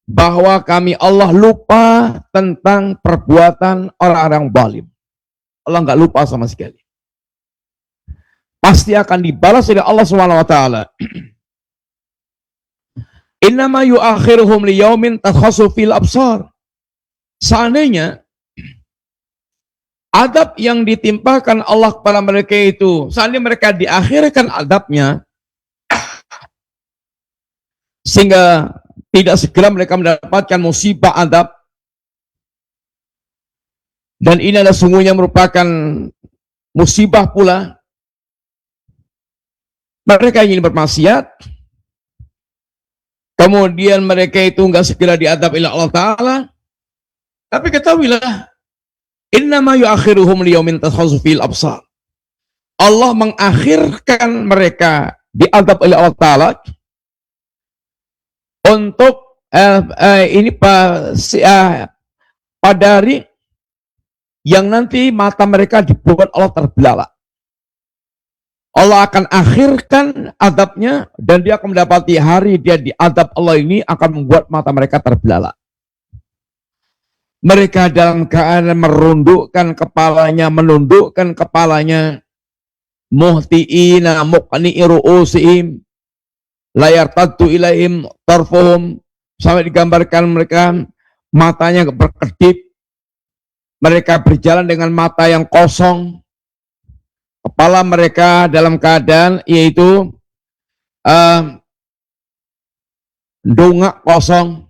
bahwa kami Allah lupa tentang perbuatan orang-orang zalim. Allah nggak lupa sama sekali. Pasti akan dibalas oleh Allah SWT. Innama yu'akhiruhum liyaumin takhassu fil absar. Seandainya adab yang ditimpakan Allah kepada mereka itu, seandainya mereka diakhirkan adabnya, sehingga tidak segera mereka mendapatkan musibah adab, dan ini adalah sungguhnya merupakan musibah pula. Mereka ingin bermaksiat, kemudian mereka itu enggak segera diadab oleh Allah Ta'ala. Tapi ketahuilah, innama yu'akhiruhum liyaumin takhassu fil absar. Allah mengakhirkan mereka diadab oleh Allah Ta'ala untuk pada hari yang nanti mata mereka dibuat Allah terbelalak. Allah akan akhirkan adabnya, dan dia akan mendapati hari dia diadab Allah ini akan membuat mata mereka terbelalak. Mereka dalam keadaan menundukkan kepalanya, muhti'ina muqni'i ru'usihim la yartaddu ilaihim tarfuhum, sampai digambarkan mereka matanya berkedip, mereka berjalan dengan mata yang kosong, kepala mereka dalam keadaan yaitu dongak kosong.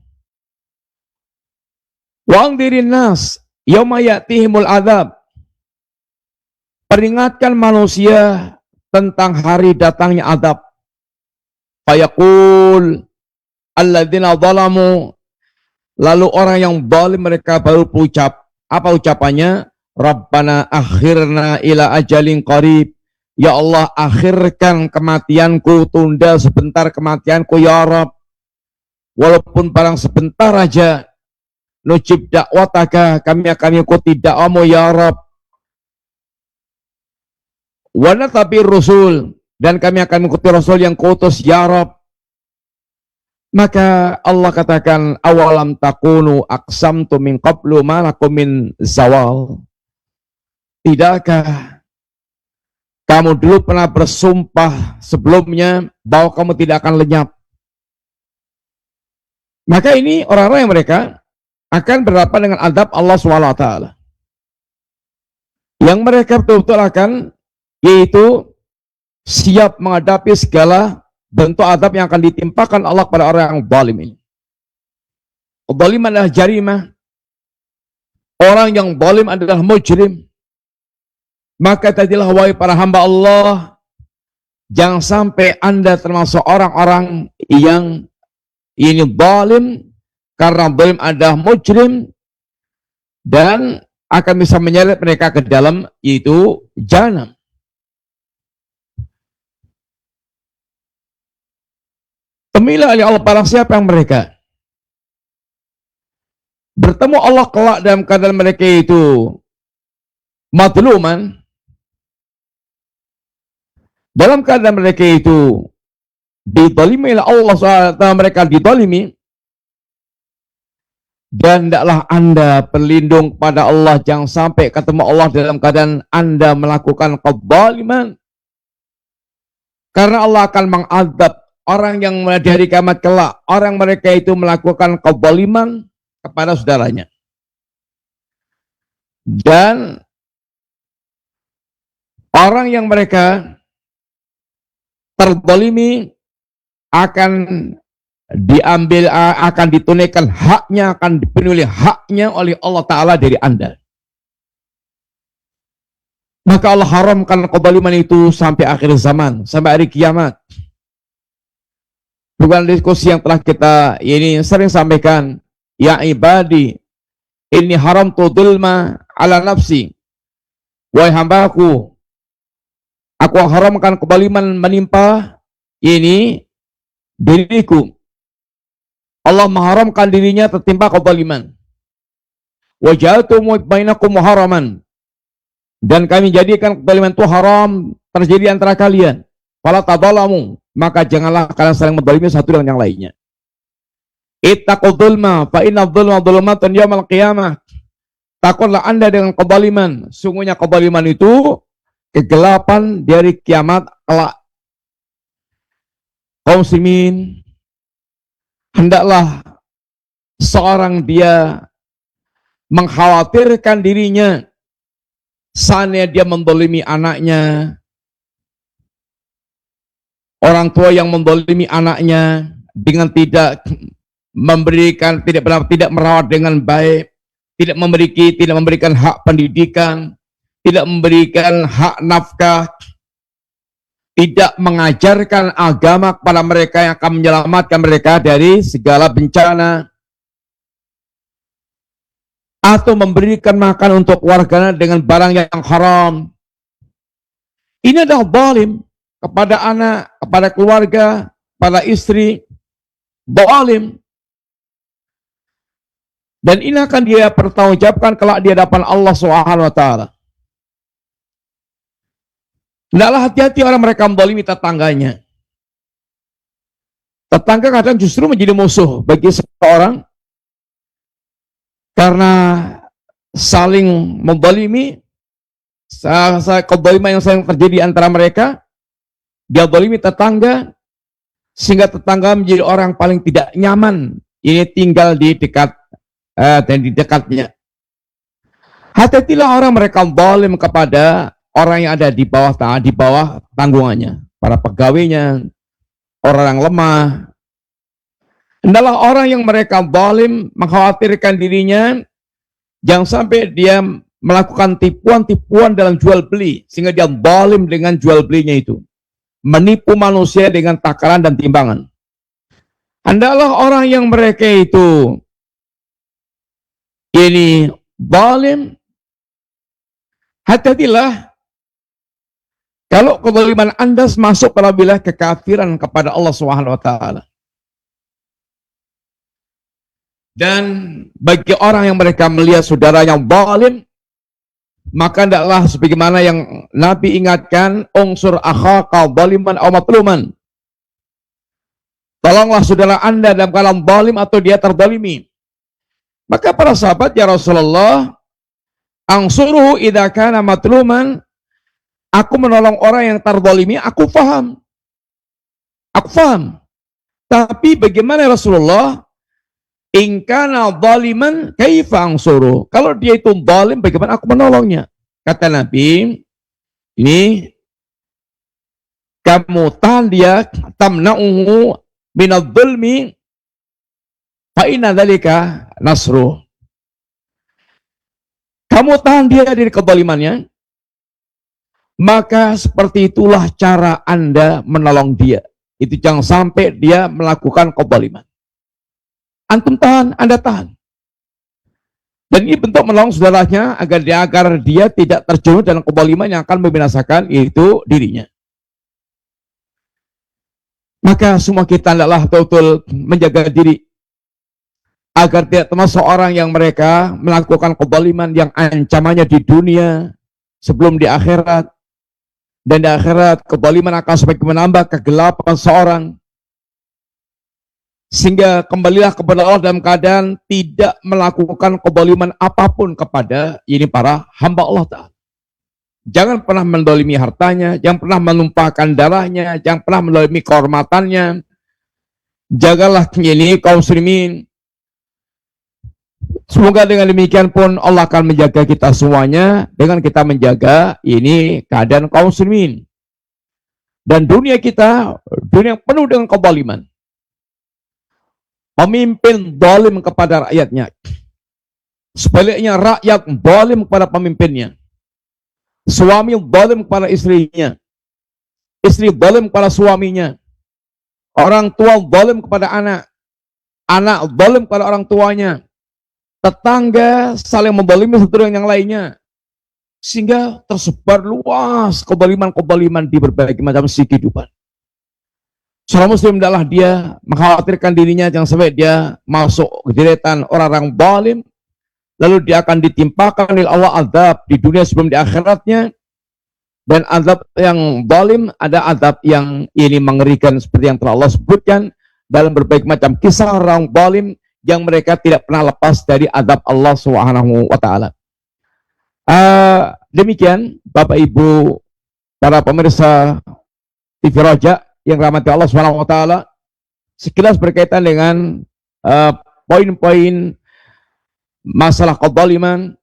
Wa'angdirin nas yauma ya'tihimul adzab. Peringatkan manusia tentang hari datangnya azab. Fayaqul alladzina zalamu, lalu orang yang zalim mereka baru berucap, apa ucapannya? Rabbana akhirna ila ajalin qarib. Ya Allah, akhirkan kematianku, tunda sebentar kematianku ya Rabb. Walaupun barang sebentar aja. Nujib dakwataka, kami akan ikuti dakwamu ya Rabb. Wa natabir rusul, dan kami akan mengikuti Rasul yang kuutus ya Rabb. Maka Allah katakan, awalam takunu aqsamtu min qablu ma lakum min zawal. Tidakkah Kamu dulu pernah bersumpah sebelumnya bahwa kamu tidak akan lenyap. Maka ini orang-orang yang mereka akan berhadapan dengan azab Allah SWT. Yang mereka betul-betul akan, yaitu siap menghadapi segala bentuk azab yang akan ditimpakan Allah kepada orang yang zalim ini. Zalim adalah jarimah. Orang yang zalim adalah mujrim. Maka tadilah wahai para hamba Allah, jangan sampai Anda termasuk orang-orang yang ini zalim, karena zalim adalah mujrim dan akan bisa menyeret mereka ke dalam yaitu jahanam. Temilah oleh Allah para siapa yang mereka bertemu Allah kelak dalam keadaan mereka itu madluman, dalam keadaan mereka itu dizalimi oleh Allah SWT, mereka dizalimi, dan tidaklah Anda berlindung pada Allah, jangan sampai ketemu Allah dalam keadaan Anda melakukan kezaliman, karena Allah akan mengazab orang yang di hari kiamat kelak, orang mereka itu melakukan kezaliman kepada saudaranya. Dan orang yang mereka terzalimi akan diambil, akan ditunaikan haknya, akan dipenuhi haknya oleh Allah Ta'ala dari Anda. Maka Allah haramkan kezaliman itu sampai akhir zaman, sampai hari kiamat. Bukan diskusi yang telah kita ini sering sampaikan, ya ibadi, ini haram tu dzulma ala nafsi. Wahai hambaku, aku haramkan kezaliman menimpa ini diriku. Allah mengharamkan dirinya tertimpa kezaliman. Wa ja'altu bainakum muharraman. Dan kami jadikan kezaliman itu haram terjadi antara kalian. Fala tadzalamu, maka janganlah kalian saling menzalimi satu dengan yang lainnya. Ittaqul dzulma fa inna dzulma dzulumatun yaumil qiyamah. Takutlah Anda dengan kezaliman. Sungguhnya kezaliman itu kegelapan dari kiamat kelak. Kaum muslimin, hendaklah seorang dia mengkhawatirkan dirinya seandainya dia menzalimi anaknya, orang tua yang menzalimi anaknya dengan tidak memberikan, tidak merawat dengan baik, tidak memberikan hak pendidikan, tidak memberikan hak nafkah, tidak mengajarkan agama kepada mereka yang akan menyelamatkan mereka dari segala bencana, atau memberikan makan untuk warganya dengan barang yang haram. Ini adalah zalim kepada anak, kepada keluarga, pada istri, zalim. Dan ini akan dia pertanggungjawabkan kelak di hadapan Allah Subhanahu wa taala. Hendaklah hati-hati orang mereka menzalimi tetangganya. Tetangga kadang justru menjadi musuh bagi seseorang karena saling menzalimi, kezaliman yang sering terjadi antara mereka. Dia zalimi tetangga sehingga tetangga menjadi orang paling tidak nyaman ini tinggal di dekat dan di dekatnya. Hati-hatilah orang mereka zalim kepada orang yang ada di bawah tanggungannya, para pegawainya, orang yang lemah. Hendaklah orang yang mereka zalim mengkhawatirkan dirinya jangan sampai dia melakukan tipuan-tipuan dalam jual beli sehingga dia zalim dengan jual belinya itu, menipu manusia dengan takaran dan timbangan. Hendaklah orang yang mereka itu ini zalim, hati-hatilah kalau kezaliman Anda masuk pada wilayah kekafiran kepada Allah Subhanahu wa taala. Dan bagi orang yang mereka melihat saudara yang zalim, maka hendaklah sebagaimana yang Nabi ingatkan, unsur akhaka zaliman aw matluman. Tolonglah saudara Anda dalam keadaan zalim atau dia terzalimi. Maka para sahabat, ya Rasulullah, angsuruhu idza kana matluman, Aku menolong orang yang terzalimi, aku paham. Aku paham. Tapi bagaimana Rasulullah? In kana zaliman kaifa ansuru? Kalau dia itu zalim, bagaimana aku menolongnya? Kata Nabi, ini kamu tahan dia, tamna'uhu minadh-dhulmi fa inna dzalika nasruh. Kamu tahan dia dari kezalimannya, maka seperti itulah cara Anda menolong dia. Itu jangan sampai dia melakukan kezaliman. Antum tahan, Anda tahan. Dan ini bentuk menolong saudaranya agar dia tidak terjerumus dalam kezaliman yang akan membinasakan itu dirinya. Maka semua kita adalah betul-betul menjaga diri agar tidak termasuk orang yang mereka melakukan kezaliman yang ancamannya di dunia sebelum di akhirat. Dan di akhirat kezaliman akan semakin menambah kegelapan seorang, sehingga kembalilah kepada Allah dalam keadaan tidak melakukan kezaliman apapun kepada ini para hamba Allah Ta'ala. Jangan pernah mendolimi hartanya, jangan pernah menumpahkan darahnya, jangan pernah mendolimi kehormatannya. Jagalah ini kaum muslimin. Semoga dengan demikian pun Allah akan menjaga kita semuanya dengan kita menjaga ini keadaan kaum muslimin. Dan dunia kita, dunia yang penuh dengan kezaliman. Pemimpin zalim kepada rakyatnya. Sebaliknya rakyat zalim kepada pemimpinnya. Suami zalim kepada istrinya. Istri zalim kepada suaminya. Orang tua zalim kepada anak. Anak zalim kepada orang tuanya. Tetangga saling menzalimi satu dengan yang lainnya. Sehingga tersebar luas kezaliman-kezaliman di berbagai macam sisi kehidupan. Seorang muslim adalah dia mengkhawatirkan dirinya jangan sampai dia masuk ke deretan orang-orang zalim, lalu dia akan ditimpakan oleh Allah azab di dunia sebelum di akhiratnya. Dan azab yang zalim ada azab yang ini mengerikan seperti yang telah Allah sebutkan dalam berbagai macam kisah orang zalim yang mereka tidak pernah lepas dari azab Allah Subhanahu wa taala. Demikian Bapak Ibu para pemirsa TV Raja yang rahmati Allah Subhanahu wa taala, sekilas berkaitan dengan poin-poin masalah kezaliman.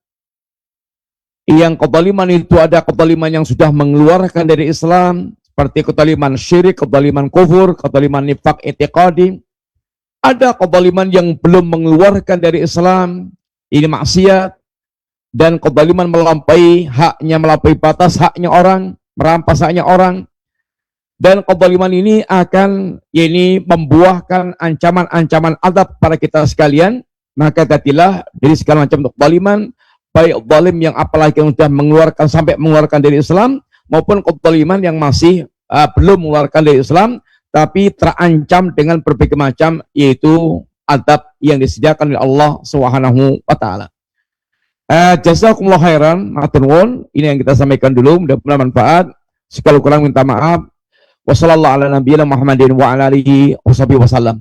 Yang kezaliman itu ada kezaliman yang sudah mengeluarkan dari Islam, seperti kezaliman syirik, kezaliman kufur, kezaliman nifaq i'tiqadi. Ada kezaliman yang belum mengeluarkan dari Islam, ini maksiat, dan kezaliman melampaui haknya, melampaui batas haknya orang, merampas haknya orang. Dan kezaliman ini akan membuahkan ancaman-ancaman azab pada kita sekalian. Maka hati-hatilah dari segala macam kezaliman, baik zalim yang apalagi yang sudah mengeluarkan sampai mengeluarkan dari Islam, maupun kezaliman yang masih belum mengeluarkan dari Islam tapi terancam dengan berbagai macam yaitu azab yang disediakan oleh Allah Subhanahu wa taala. Jazakumullah khairan, matur nuwun. Ini yang kita sampaikan dulu, mudah-mudahan manfaat. Sekali kurang minta maaf. Wassallallahu ala nabiyina Muhammadin wa ala alihi wasallam.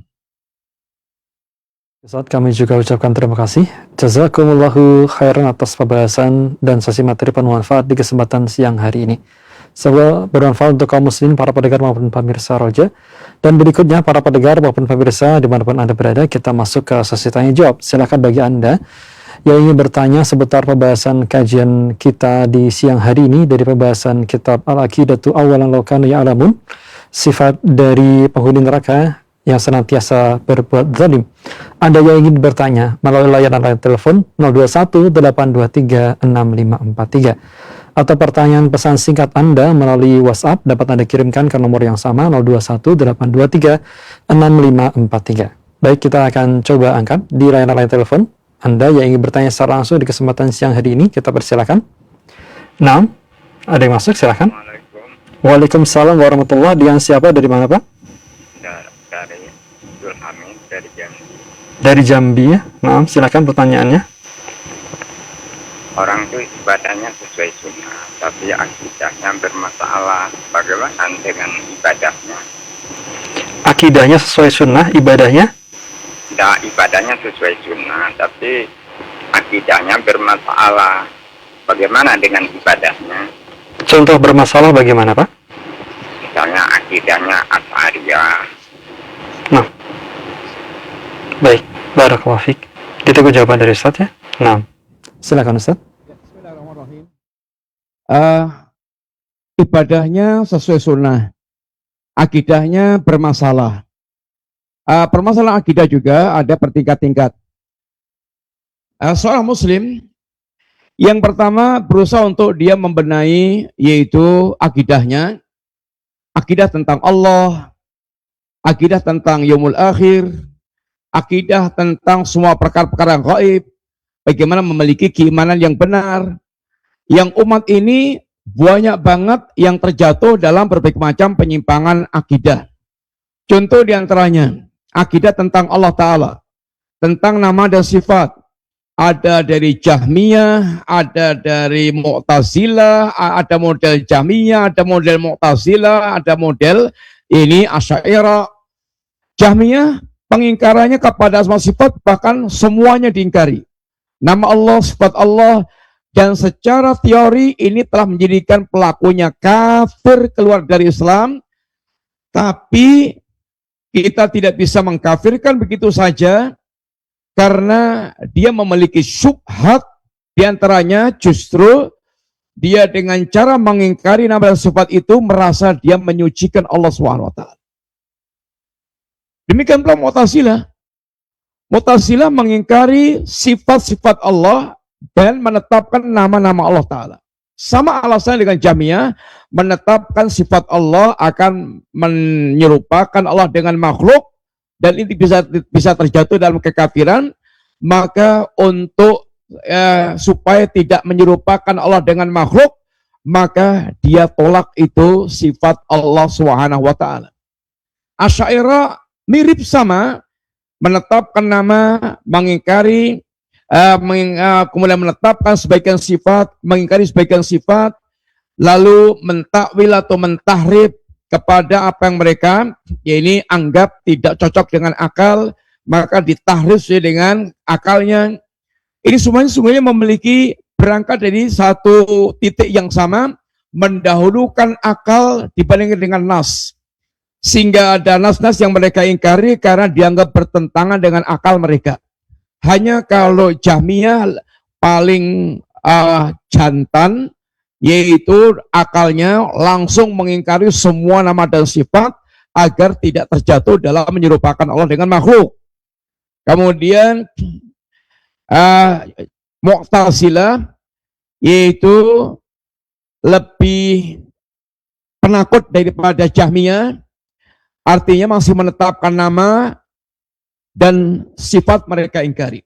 Ustaz, kami juga ucapkan terima kasih. Jazakumullahu khairan atas pembahasan dan sesi materi penuh manfaat di kesempatan siang hari ini. Semoga bermanfaat untuk kaum muslimin, para pendengar maupun pemirsa Roja. Dan berikutnya para pendengar maupun pemirsa dimanapun Anda berada, kita masuk ke sesi tanya jawab. Silakan bagi Anda yang ingin bertanya seputar pembahasan kajian kita di siang hari ini dari pembahasan kitab Al-Aqidatu Awalan Law Kanu Ya'lamun, sifat dari penghuni neraka yang senantiasa berbuat zalim. Anda yang ingin bertanya melalui layanan telepon 0218236543 atau pertanyaan pesan singkat Anda melalui WhatsApp dapat Anda kirimkan ke nomor yang sama 0218236543. Baik, kita akan coba angkat di layanan telepon. Anda yang ingin bertanya secara langsung di kesempatan siang hari ini, kita persilakan. Nah, ada yang masuk, silakan. Waalaikumsalam warahmatullahi wabarakatuh. Dengan siapa, dari mana Pak? Dari Abdul Hamid dari Jambi. Dari Jambi ya. Nah, silakan pertanyaannya. Orang itu ibadahnya sesuai sunnah, tapi akidahnya bermasalah. Bagaimana dengan ibadahnya? Akidahnya sesuai sunnah, ibadahnya? Tidak, ibadahnya sesuai sunnah, tapi akidahnya bermasalah. Bagaimana dengan ibadahnya? contoh bermasalah bagaimana, Pak? Misalnya akidahnya Asy'ariyah. Nah, baik, barakallahu fiik. Ditunggu jawaban dari Ustaz ya. Nah, silakan Ustaz. Bismillahirrahmanirrahim. Ibadahnya sesuai sunnah, akidahnya bermasalah. Permasalahan akidah juga ada bertingkat-tingkat. Seorang muslim yang pertama berusaha untuk dia membenahi yaitu akidahnya, akidah tentang Allah, akidah tentang yaumul akhir, akidah tentang semua perkara-perkara yang gaib, bagaimana memiliki keimanan yang benar. Yang umat ini banyak banget yang terjatuh dalam berbagai macam penyimpangan akidah. Contoh diantaranya, akidah tentang Allah Ta'ala, tentang nama dan sifat. Ada dari Jahmiyah, ada dari Mu'tazilah, ada model Jahmiyah, ada model Mu'tazilah, ada model ini Asy'ariyah. Jahmiyah pengingkarannya kepada asma sifat bahkan semuanya diingkari. Nama Allah, sifat Allah, dan secara teori ini telah menjadikan pelakunya kafir, keluar dari Islam. Tapi kita tidak bisa mengkafirkan begitu saja, karena dia memiliki syubhat, diantaranya justru dia dengan cara mengingkari nama dan sifat itu merasa dia menyucikan Allah SWT. Demikian pula Mu'tazilah. Mu'tazilah mengingkari sifat-sifat Allah dan menetapkan nama-nama Allah Ta'ala. Sama alasan dengan Jahmiyah, menetapkan sifat Allah akan menyerupakan Allah dengan makhluk, dan ini bisa terjatuh dalam kekafiran. Maka untuk supaya tidak menyerupakan Allah dengan makhluk, maka dia tolak itu sifat Allah Subhanahu wa taala. Asy'ariyah mirip sama, menetapkan nama, mengingkari, kemudian menetapkan sebagian sifat, mengingkari sebagian sifat, lalu mentakwil atau mentahrif kepada apa yang mereka ini anggap tidak cocok dengan akal, maka ditahrif sesuai dengan akalnya. Ini semuanya memiliki berangkat dari satu titik yang sama, mendahulukan akal dibandingkan dengan nas. Sehingga ada nas-nas yang mereka ingkari karena dianggap bertentangan dengan akal mereka. Hanya kalau Jahmiyah paling jantan, yaitu akalnya langsung mengingkari semua nama dan sifat agar tidak terjatuh dalam menyerupakan Allah dengan makhluk. Kemudian Mu'tazilah yaitu lebih penakut daripada Jahmiyah, artinya masih menetapkan nama dan sifat mereka ingkari.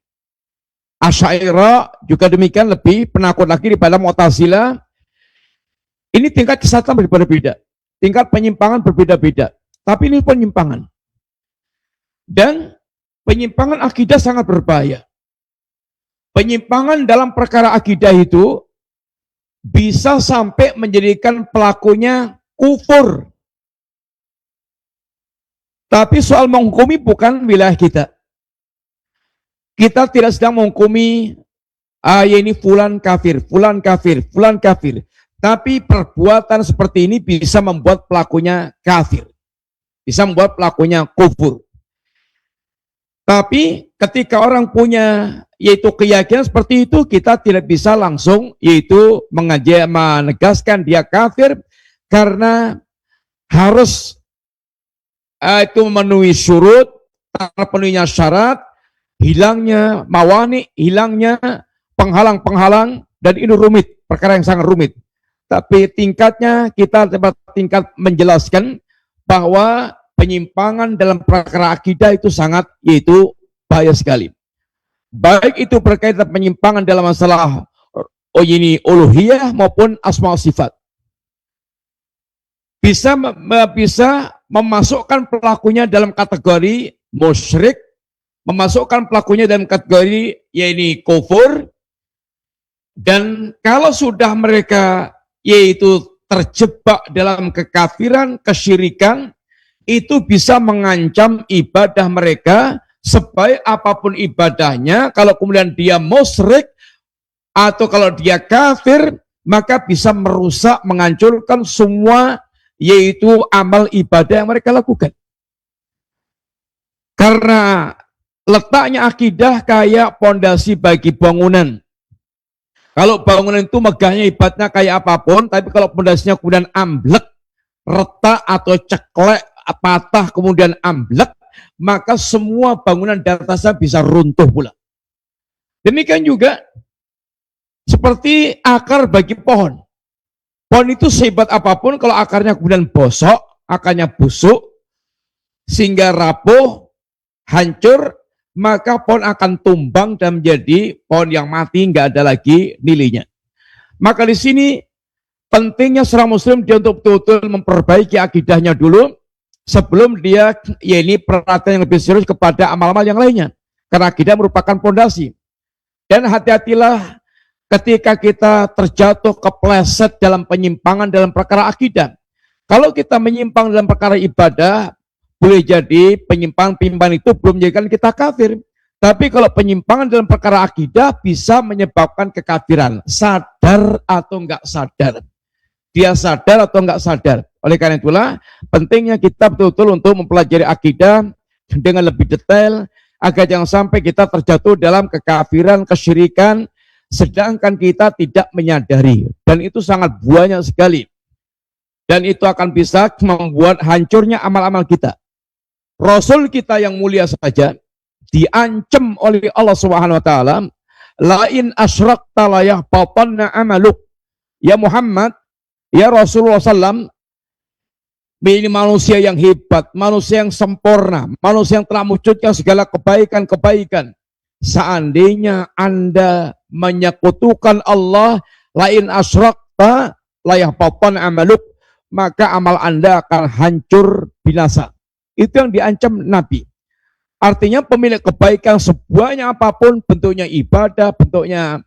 Asy'ariyah juga demikian, lebih penakut lagi daripada Mu'tazilah. Ini tingkat kesatuan berbeda-beda, tingkat penyimpangan berbeda-beda, tapi ini penyimpangan. Dan penyimpangan akidah sangat berbahaya. Penyimpangan dalam perkara akidah itu bisa sampai menjadikan pelakunya kufur. Tapi soal menghukumi bukan wilayah kita. Kita tidak sedang menghukumi ini fulan kafir, fulan kafir, fulan kafir. Tapi perbuatan seperti ini bisa membuat pelakunya kafir, bisa membuat pelakunya kufur. Tapi ketika orang punya yaitu keyakinan seperti itu, kita tidak bisa langsung yaitu menegaskan dia kafir, karena harus itu memenuhi syurut, terpenuhinya syarat, hilangnya mawani, hilangnya penghalang-penghalang, dan ini rumit, perkara yang sangat rumit. Tapi tingkatnya kita tingkat menjelaskan bahwa penyimpangan dalam perkara akidah itu sangat yaitu bahaya sekali. Baik itu berkaitan penyimpangan dalam masalah ini uluhiyah maupun asma sifat. Bisa memasukkan pelakunya dalam kategori musyrik, memasukkan pelakunya dalam kategori yaitu kufur. Dan kalau sudah mereka yaitu terjebak dalam kekafiran, kesyirikan, itu bisa mengancam ibadah mereka. Sebaik apapun ibadahnya, kalau kemudian dia musyrik atau kalau dia kafir, maka bisa merusak, menghancurkan semua yaitu amal ibadah yang mereka lakukan. Karena letaknya akidah kayak pondasi bagi bangunan. Kalau bangunan itu megahnya hebatnya kayak apapun, tapi kalau pondasinya kemudian amblek, retak atau ceklek, patah kemudian amblek, maka semua bangunan di atasnya bisa runtuh pula. Demikian juga seperti akar bagi pohon. Pohon itu sehebat apapun, kalau akarnya kemudian bosok, akarnya busuk, sehingga rapuh, hancur, maka pohon akan tumbang dan menjadi pohon yang mati, nggak ada lagi nilainya. Maka di sini pentingnya seorang muslim dia untuk betul-betul memperbaiki akidahnya dulu sebelum dia perhatian yang lebih serius kepada amal-amal yang lainnya. Karena akidah merupakan pondasi. Dan hati-hatilah ketika kita terjatuh kepleset dalam penyimpangan dalam perkara akidah. Kalau kita menyimpang dalam perkara ibadah, boleh jadi penyimpangan itu belum menjadikan kita kafir. Tapi kalau penyimpangan dalam perkara akidah bisa menyebabkan kekafiran. Sadar atau enggak sadar. Dia sadar atau enggak sadar. Oleh karena itulah pentingnya kita betul-betul untuk mempelajari akidah dengan lebih detail agar jangan sampai kita terjatuh dalam kekafiran, kesyirikan, sedangkan kita tidak menyadari. Dan itu sangat banyak sekali. Dan itu akan bisa membuat hancurnya amal-amal kita. Rasul kita yang mulia saja diancam oleh Allah Subhanahu wa taala, la in asyrakta la yahbatanna amaluk. Ya Muhammad, ya Rasulullah sallam, ini manusia yang hebat, manusia yang sempurna, manusia yang telah mewujudkan segala kebaikan-kebaikan. Seandainya Anda menyekutukan Allah, la in asyrakta la yahbatanna amaluk, maka amal Anda akan hancur binasa. Itu yang diancam Nabi. Artinya pemilik kebaikan sebanyak apapun, bentuknya ibadah, bentuknya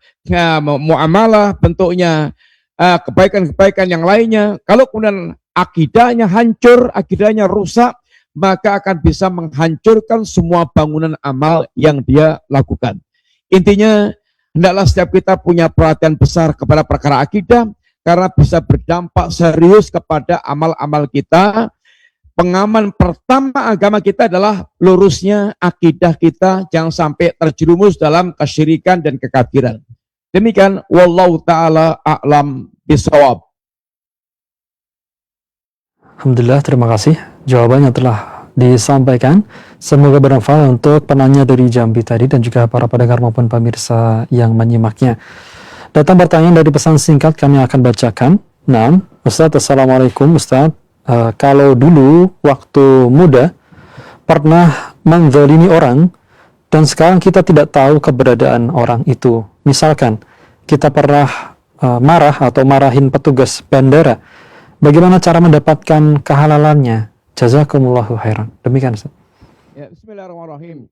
muamalah, bentuknya kebaikan-kebaikan yang lainnya, kalau kemudian akidahnya hancur, akidahnya rusak, maka akan bisa menghancurkan semua bangunan amal yang dia lakukan. Intinya, hendaklah setiap kita punya perhatian besar kepada perkara akidah, karena bisa berdampak serius kepada amal-amal kita. Pengaman pertama agama kita adalah lurusnya akidah kita, jangan sampai terjerumus dalam kesyirikan dan kekafiran. Demikian, wallahu ta'ala a'lam bishawab. Alhamdulillah, terima kasih. Jawabannya telah disampaikan. Semoga bermanfaat untuk penanya dari Jambi tadi dan juga para pendengar maupun pemirsa yang menyimaknya. Datang pertanyaan dari pesan singkat, kami akan bacakan. Nah, Ustaz, Assalamualaikum Ustaz. Kalau dulu waktu muda pernah menzalimi orang dan sekarang kita tidak tahu keberadaan orang itu. Misalkan kita pernah marah atau marahin petugas bandara. Bagaimana cara mendapatkan kehalalannya? Jazakumullahu khairan. Demikian Ustaz. Ya, bismillahirrahmanirrahim.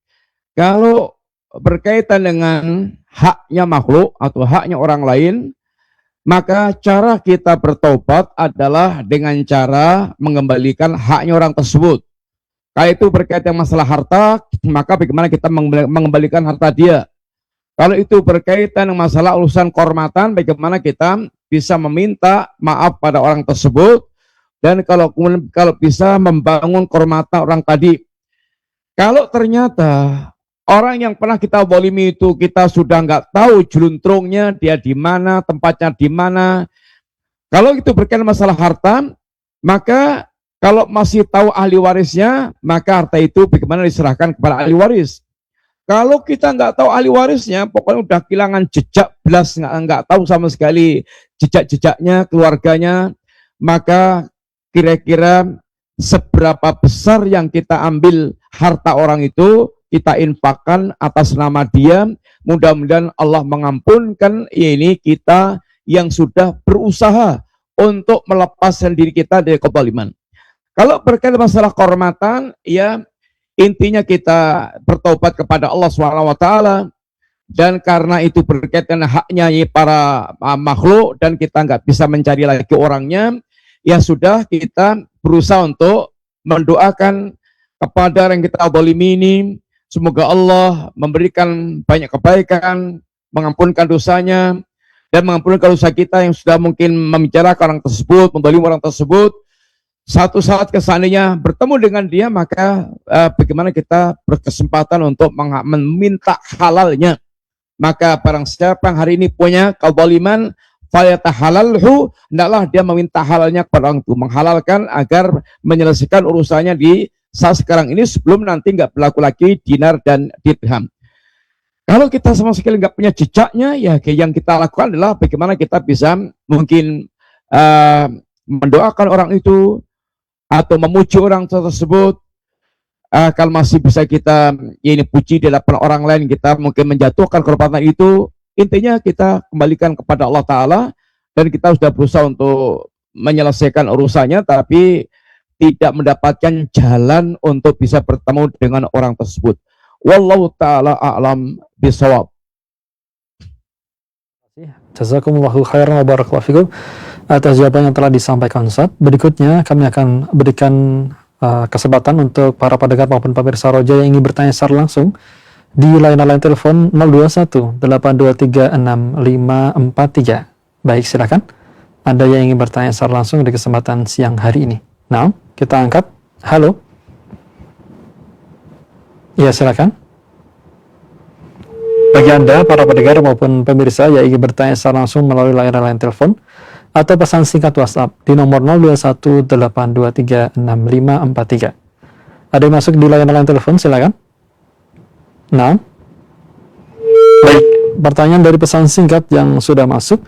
Kalau berkaitan dengan haknya makhluk atau haknya orang lain, maka cara kita bertobat adalah dengan cara mengembalikan haknya orang tersebut. Kalau itu berkaitan masalah harta, maka bagaimana kita mengembalikan harta dia. Kalau itu berkaitan dengan masalah urusan kehormatan, bagaimana kita bisa meminta maaf pada orang tersebut, dan kalau bisa membangun kehormatan orang tadi. Kalau ternyata orang yang pernah kita zalimi itu kita sudah nggak tahu jeluntrungnya, dia di mana, tempatnya di mana. Kalau itu berkaitan masalah harta, maka kalau masih tahu ahli warisnya, maka harta itu bagaimana diserahkan kepada ahli waris. Kalau kita nggak tahu ahli warisnya, pokoknya udah kehilangan jejak belas, nggak tahu sama sekali jejak-jejaknya, keluarganya, maka kira-kira seberapa besar yang kita ambil harta orang itu, kita infakkan atas nama dia, mudah-mudahan Allah mengampunkan ini kita yang sudah berusaha untuk melepaskan diri kita dari kezaliman. Kalau berkaitan masalah kehormatan, ya intinya kita bertobat kepada Allah SWT, dan karena itu berkaitan haknya para makhluk dan kita nggak bisa mencari lagi orangnya, ya sudah kita berusaha untuk mendoakan kepada yang kita zalimi ini, semoga Allah memberikan banyak kebaikan, mengampunkan dosanya, dan mengampunkan dosa kita yang sudah mungkin membicarakan orang tersebut, mendolimi orang tersebut. Satu saat kesannya bertemu dengan dia, maka bagaimana kita berkesempatan untuk meminta halalnya. Maka barang siapa yang hari ini punya kezaliman, falyatahalalhu, hendaklah dia meminta halalnya kepada orang itu, menghalalkan agar menyelesaikan urusannya di saat sekarang ini sebelum nanti nggak berlaku lagi dinar dan dirham. Kalau kita sama sekali nggak punya jejaknya, ya yang kita lakukan adalah bagaimana kita bisa mungkin mendoakan orang itu atau memuji orang tersebut. Kalau masih bisa kita ini puji di hadapan orang lain, kita mungkin menjatuhkan kehormatan itu. Intinya kita kembalikan kepada Allah Ta'ala, dan kita sudah berusaha untuk menyelesaikan urusannya, tapi tidak mendapatkan jalan untuk bisa bertemu dengan orang tersebut. Wallahu ta'ala a'lam bishawab. Jazakumullahu khairan wa barakallahu fikum atas jawaban yang telah disampaikan Ustaz. Berikutnya kami akan berikan kesempatan untuk para pendengar maupun pemirsa Roja yang ingin bertanya secara langsung di layanan telepon 021 823 6543. Baik, silakan. Anda yang ingin bertanya secara langsung di kesempatan siang hari ini. Nah, kita angkat. Halo. Ya, silakan. Bagi Anda, para pendengar maupun pemirsa yang ingin bertanya secara langsung melalui layanan telepon atau pesan singkat WhatsApp di nomor 021 823 6543. Ada yang masuk di layanan telepon, silakan. Nah, baik, pertanyaan dari pesan singkat yang sudah masuk.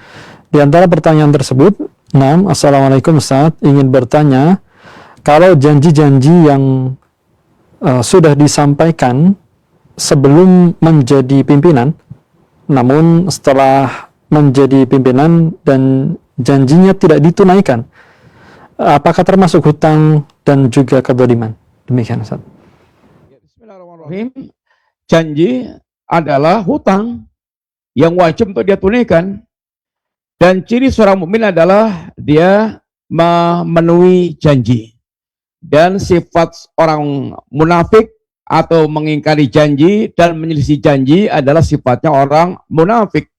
Di antara pertanyaan tersebut, Assalamualaikum Ustaz, ingin bertanya, kalau janji-janji yang sudah disampaikan sebelum menjadi pimpinan, namun setelah menjadi pimpinan dan janjinya tidak ditunaikan, apakah termasuk hutang dan juga kezaliman? Demikian Ustaz. Bismillahirrahmanirrahim. Janji adalah hutang yang wajib untuk dia tunaikan, dan ciri seorang mukmin adalah dia memenuhi janji. Dan sifat orang munafik atau mengingkari janji dan menyelisih janji adalah sifatnya orang munafik.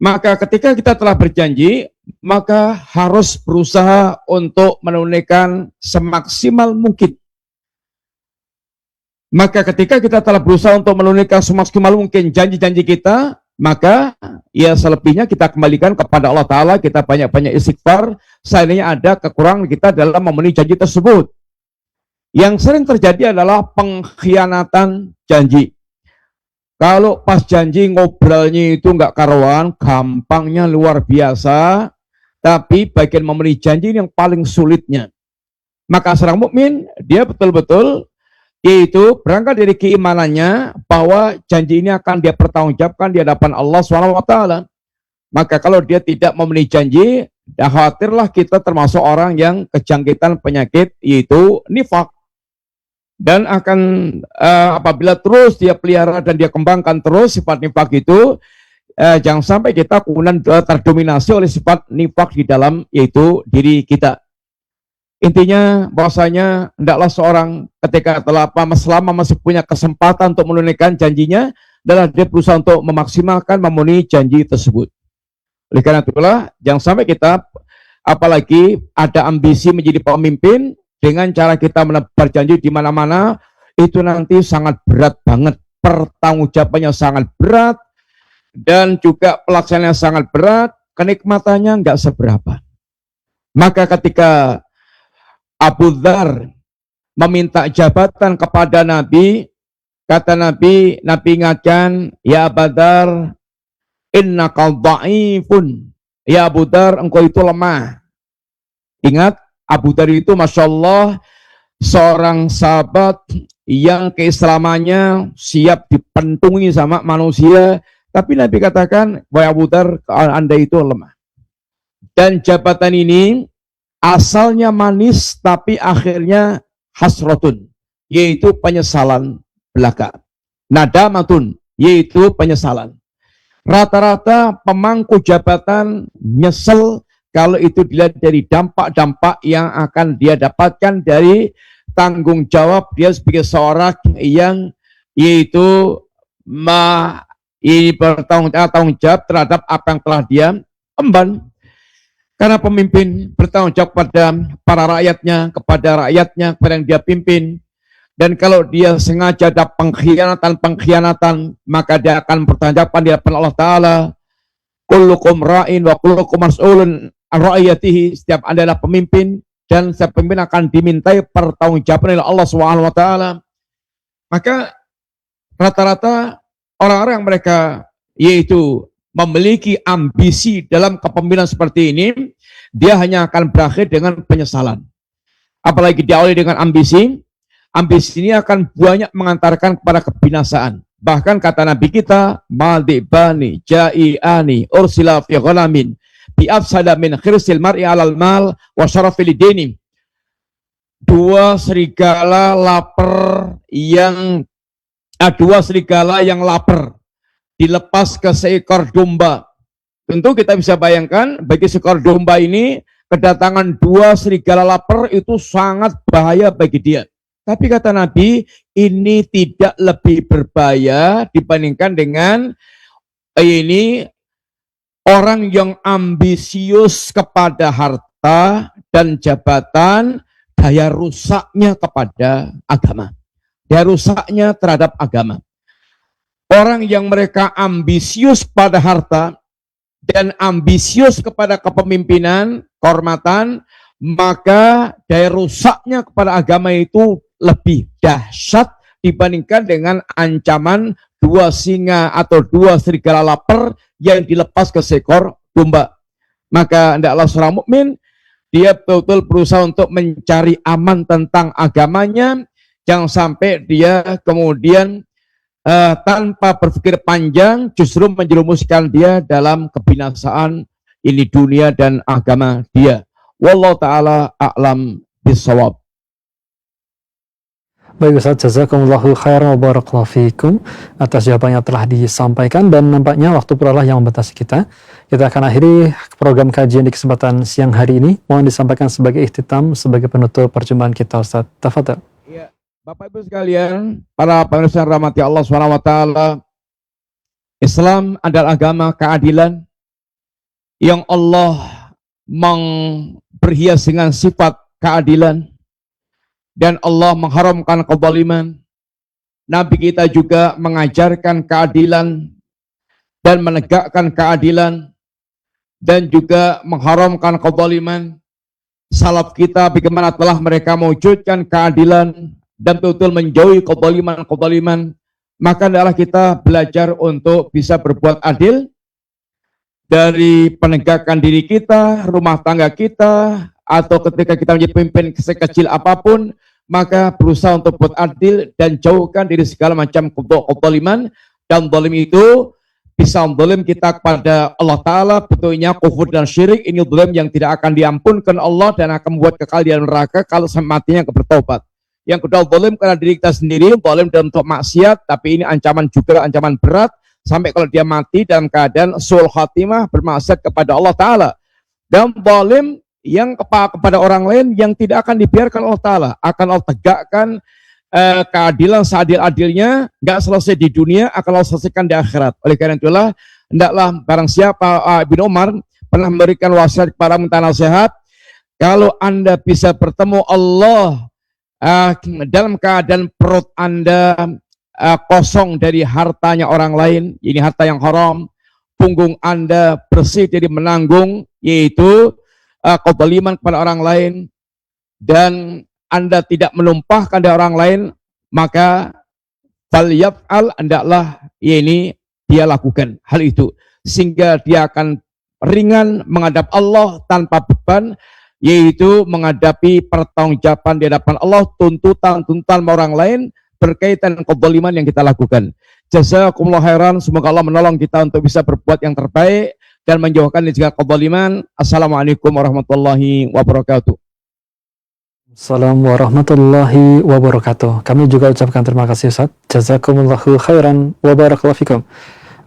Maka ketika kita telah berjanji, maka harus berusaha untuk menunaikan semaksimal mungkin. Maka ketika kita telah berusaha untuk menunaikan semaksimal mungkin janji-janji kita, maka ya selebihnya kita kembalikan kepada Allah Ta'ala, kita banyak-banyak istighfar, seandainya ada kekurangan kita dalam memenuhi janji tersebut. Yang sering terjadi adalah pengkhianatan janji. Kalau pas janji ngobrolnya itu nggak karuan, gampangnya luar biasa, tapi bagian memenuhi janji ini yang paling sulitnya. Maka seorang mukmin dia betul-betul yaitu berangkat dari keimanannya bahwa janji ini akan dia pertanggungjawabkan di hadapan Allah SWT. Maka kalau dia tidak memenuhi janji, khawatirlah kita termasuk orang yang kejangkitan penyakit yaitu nifak. Dan akan apabila terus dia pelihara dan dia kembangkan terus sifat nifak itu, jangan sampai kita kemudian terdominasi oleh sifat nifak di dalam yaitu diri kita. Intinya bahwasanya hendaklah seorang ketika telah selama masih punya kesempatan untuk menunaikan janjinya, adalah dia berusaha untuk memaksimalkan memenuhi janji tersebut. Oleh karena itulah jangan sampai kita apalagi ada ambisi menjadi pemimpin dengan cara kita menebar janji di mana-mana, itu nanti sangat berat banget, pertanggungjawabannya sangat berat, dan juga pelaksanaannya sangat berat, kenikmatannya nggak seberapa. Maka ketika Abu Dzar meminta jabatan kepada Nabi, kata Nabi ingatkan, ya Abu Dzar, innaka dha'ifun, ya Abu Dzar, engkau itu lemah. Ingat, Abu Dzar itu Masya Allah seorang sahabat yang keislamannya siap dipentungi sama manusia, tapi Nabi katakan, wahai Abu Dzar, Anda itu lemah. Dan jabatan ini asalnya manis, tapi akhirnya hasratun, yaitu penyesalan belaka. Nadamatun, yaitu penyesalan. Rata-rata pemangku jabatan nyesel kalau itu dilihat dari dampak-dampak yang akan dia dapatkan dari tanggung jawab dia sebagai seorang yang yaitu ini bertanggung jawab terhadap apa yang telah dia emban. Karena pemimpin bertanggung jawab kepada para rakyatnya, kepada yang dia pimpin. Dan kalau dia sengaja ada pengkhianatan, maka dia akan bertanggung di hadapan Allah Ta'ala. Kullukum ra'in wa kullukum mas'ulun an ra'iyatihi. Setiap Anda adalah pemimpin, dan setiap pemimpin akan dimintai pertanggungjawaban oleh Allah Subhanahu wa Ta'ala. Maka rata-rata orang-orang yang mereka yaitu memiliki ambisi dalam kepemimpinan seperti ini, dia hanya akan berakhir dengan penyesalan. Apalagi diawali dengan ambisi ini akan banyak mengantarkan kepada kebinasaan. Bahkan kata Nabi kita, madibani ja'iani ursila fi ghalamin bi afsada min khirsil mar'i 'alal mal wa syarafil dini. Dua serigala yang lapar dilepas ke seekor domba. Tentu kita bisa bayangkan bagi seekor domba ini, kedatangan dua serigala lapar itu sangat bahaya bagi dia. Tapi kata Nabi, ini tidak lebih berbahaya dibandingkan dengan ini orang yang ambisius kepada harta dan jabatan, daya rusaknya kepada agama. Daya rusaknya terhadap agama. Orang yang mereka ambisius pada harta dan ambisius kepada kepemimpinan, kehormatan, maka daya rusaknya kepada agama itu lebih dahsyat dibandingkan dengan ancaman dua singa atau dua serigala lapar yang dilepas ke seekor domba. Maka hendaklah seorang mukmin dia betul-betul berusaha untuk mencari aman tentang agamanya, jangan sampai dia kemudian tanpa berpikir panjang justru menjerumuskan dia dalam kebinasaan ini dunia dan agama dia. Wallahu ta'ala a'lam bissawab. Baik Ustaz, jazakumullahu khairan wa barakallahu fikum atas jawaban yang telah disampaikan, dan nampaknya waktu pula yang membatasi kita. Kita akan akhiri program kajian di kesempatan siang hari ini. Mohon disampaikan sebagai ikhtitam, sebagai penutup perjumpaan kita Ustaz. Tafadhal. Ya, Bapak Ibu sekalian, para pemirsa rahmati Allah SWT, Islam adalah agama keadilan yang Allah berhias dengan sifat keadilan. Dan Allah mengharamkan kezaliman. Nabi kita juga mengajarkan keadilan dan menegakkan keadilan dan juga mengharamkan kezaliman. Salaf kita bagaimana telah mereka mewujudkan keadilan dan betul-betul menjauhi kezaliman. Maka adalah kita belajar untuk bisa berbuat adil dari penegakan diri kita, rumah tangga kita, atau ketika kita menjadi pemimpin sekecil apapun, maka berusaha untuk buat adil dan jauhkan diri segala macam kezaliman. Dan zalim itu bisa zalim kita kepada Allah Ta'ala, betulnya kufur dan syirik. Ini zalim yang tidak akan diampunkan Allah dan akan membuat kekal di dalam neraka kalau sampai matinya bertobat. Yang kedua, zalim karena diri kita sendiri, zalim dalam bentuk maksiat, tapi ini ancaman juga ancaman berat sampai kalau dia mati dalam keadaan sul khatimah, bermaksiat kepada Allah Ta'ala. Dan zalim yang kepada orang lain yang tidak akan dibiarkan Allah Ta'ala, akan Allah tegakkan keadilan seadil-adilnya, nggak selesai di dunia, akan Allah selesaikan di akhirat. Oleh karena itulah, hendaklah barang siapa Ibnu Umar pernah memberikan wasiat kepada minta nasihat, kalau Anda bisa bertemu Allah dalam keadaan perut Anda kosong dari hartanya orang lain, ini harta yang haram, punggung Anda bersih dari menanggung, yaitu kezaliman kepada orang lain, dan Anda tidak menumpahkan dari orang lain, maka falyaf'al, hendaklah ini dia lakukan hal itu, sehingga dia akan ringan menghadap Allah tanpa beban, yaitu menghadapi pertanggungjawaban di hadapan Allah, tuntutan orang lain berkaitan dengan kezaliman yang kita lakukan. Jazakumullah khairan, semoga Allah menolong kita untuk bisa berbuat yang terbaik dan menjauhkan dari segala kezaliman. Assalamualaikum warahmatullahi wabarakatuh. Assalamualaikum warahmatullahi wabarakatuh. Kami juga ucapkan terima kasih Ustaz. Jazakumullahu khairan wa barakallahu fikum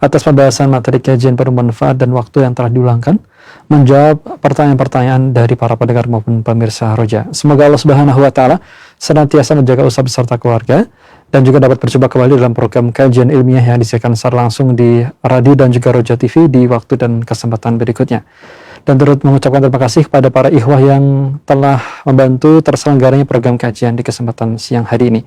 atas pembahasan materi kajian bermanfaat dan waktu yang telah diulangkan menjawab pertanyaan-pertanyaan dari para pendengar maupun pemirsa Roja. Semoga Allah Subhanahu wa taala senantiasa menjaga Ustaz beserta keluarga dan juga dapat berjumpa kembali dalam program kajian ilmiah yang disiarkan secara langsung di radio dan juga Roja TV di waktu dan kesempatan berikutnya. Dan turut mengucapkan terima kasih kepada para ikhwah yang telah membantu terselenggaranya program kajian di kesempatan siang hari ini.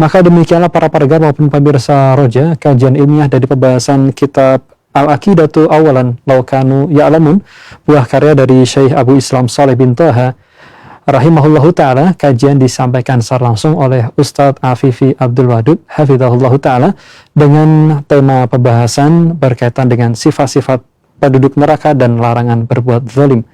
Maka demikianlah para pendengar maupun pemirsa Roja, kajian ilmiah dari pembahasan kitab Al-Aqidatu Awalan Law Kanu Ya'lamun, buah karya dari Syekh Abu Islam Shalih bin Taha rahimahullahu ta'ala. Kajian disampaikan secara langsung oleh Ustadz Afifi Abdul Wadud hafizahullahu ta'ala dengan tema pembahasan berkaitan dengan sifat-sifat penduduk neraka dan larangan berbuat zalim.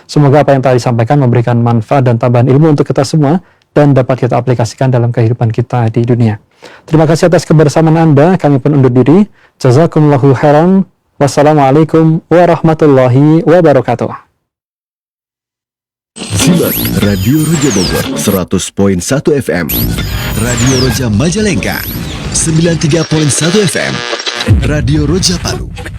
Semoga apa yang telah disampaikan memberikan manfaat dan tambahan ilmu untuk kita semua dan dapat kita aplikasikan dalam kehidupan kita di dunia. Terima kasih atas kebersamaan Anda. Kami pun undur diri. Jazakumullahu khairan. Wassalamualaikum warahmatullahi wabarakatuh. Simak Radio Roja Bogor 100.1 FM, Radio Roja Majalengka 93.1 FM, Radio Roja Palu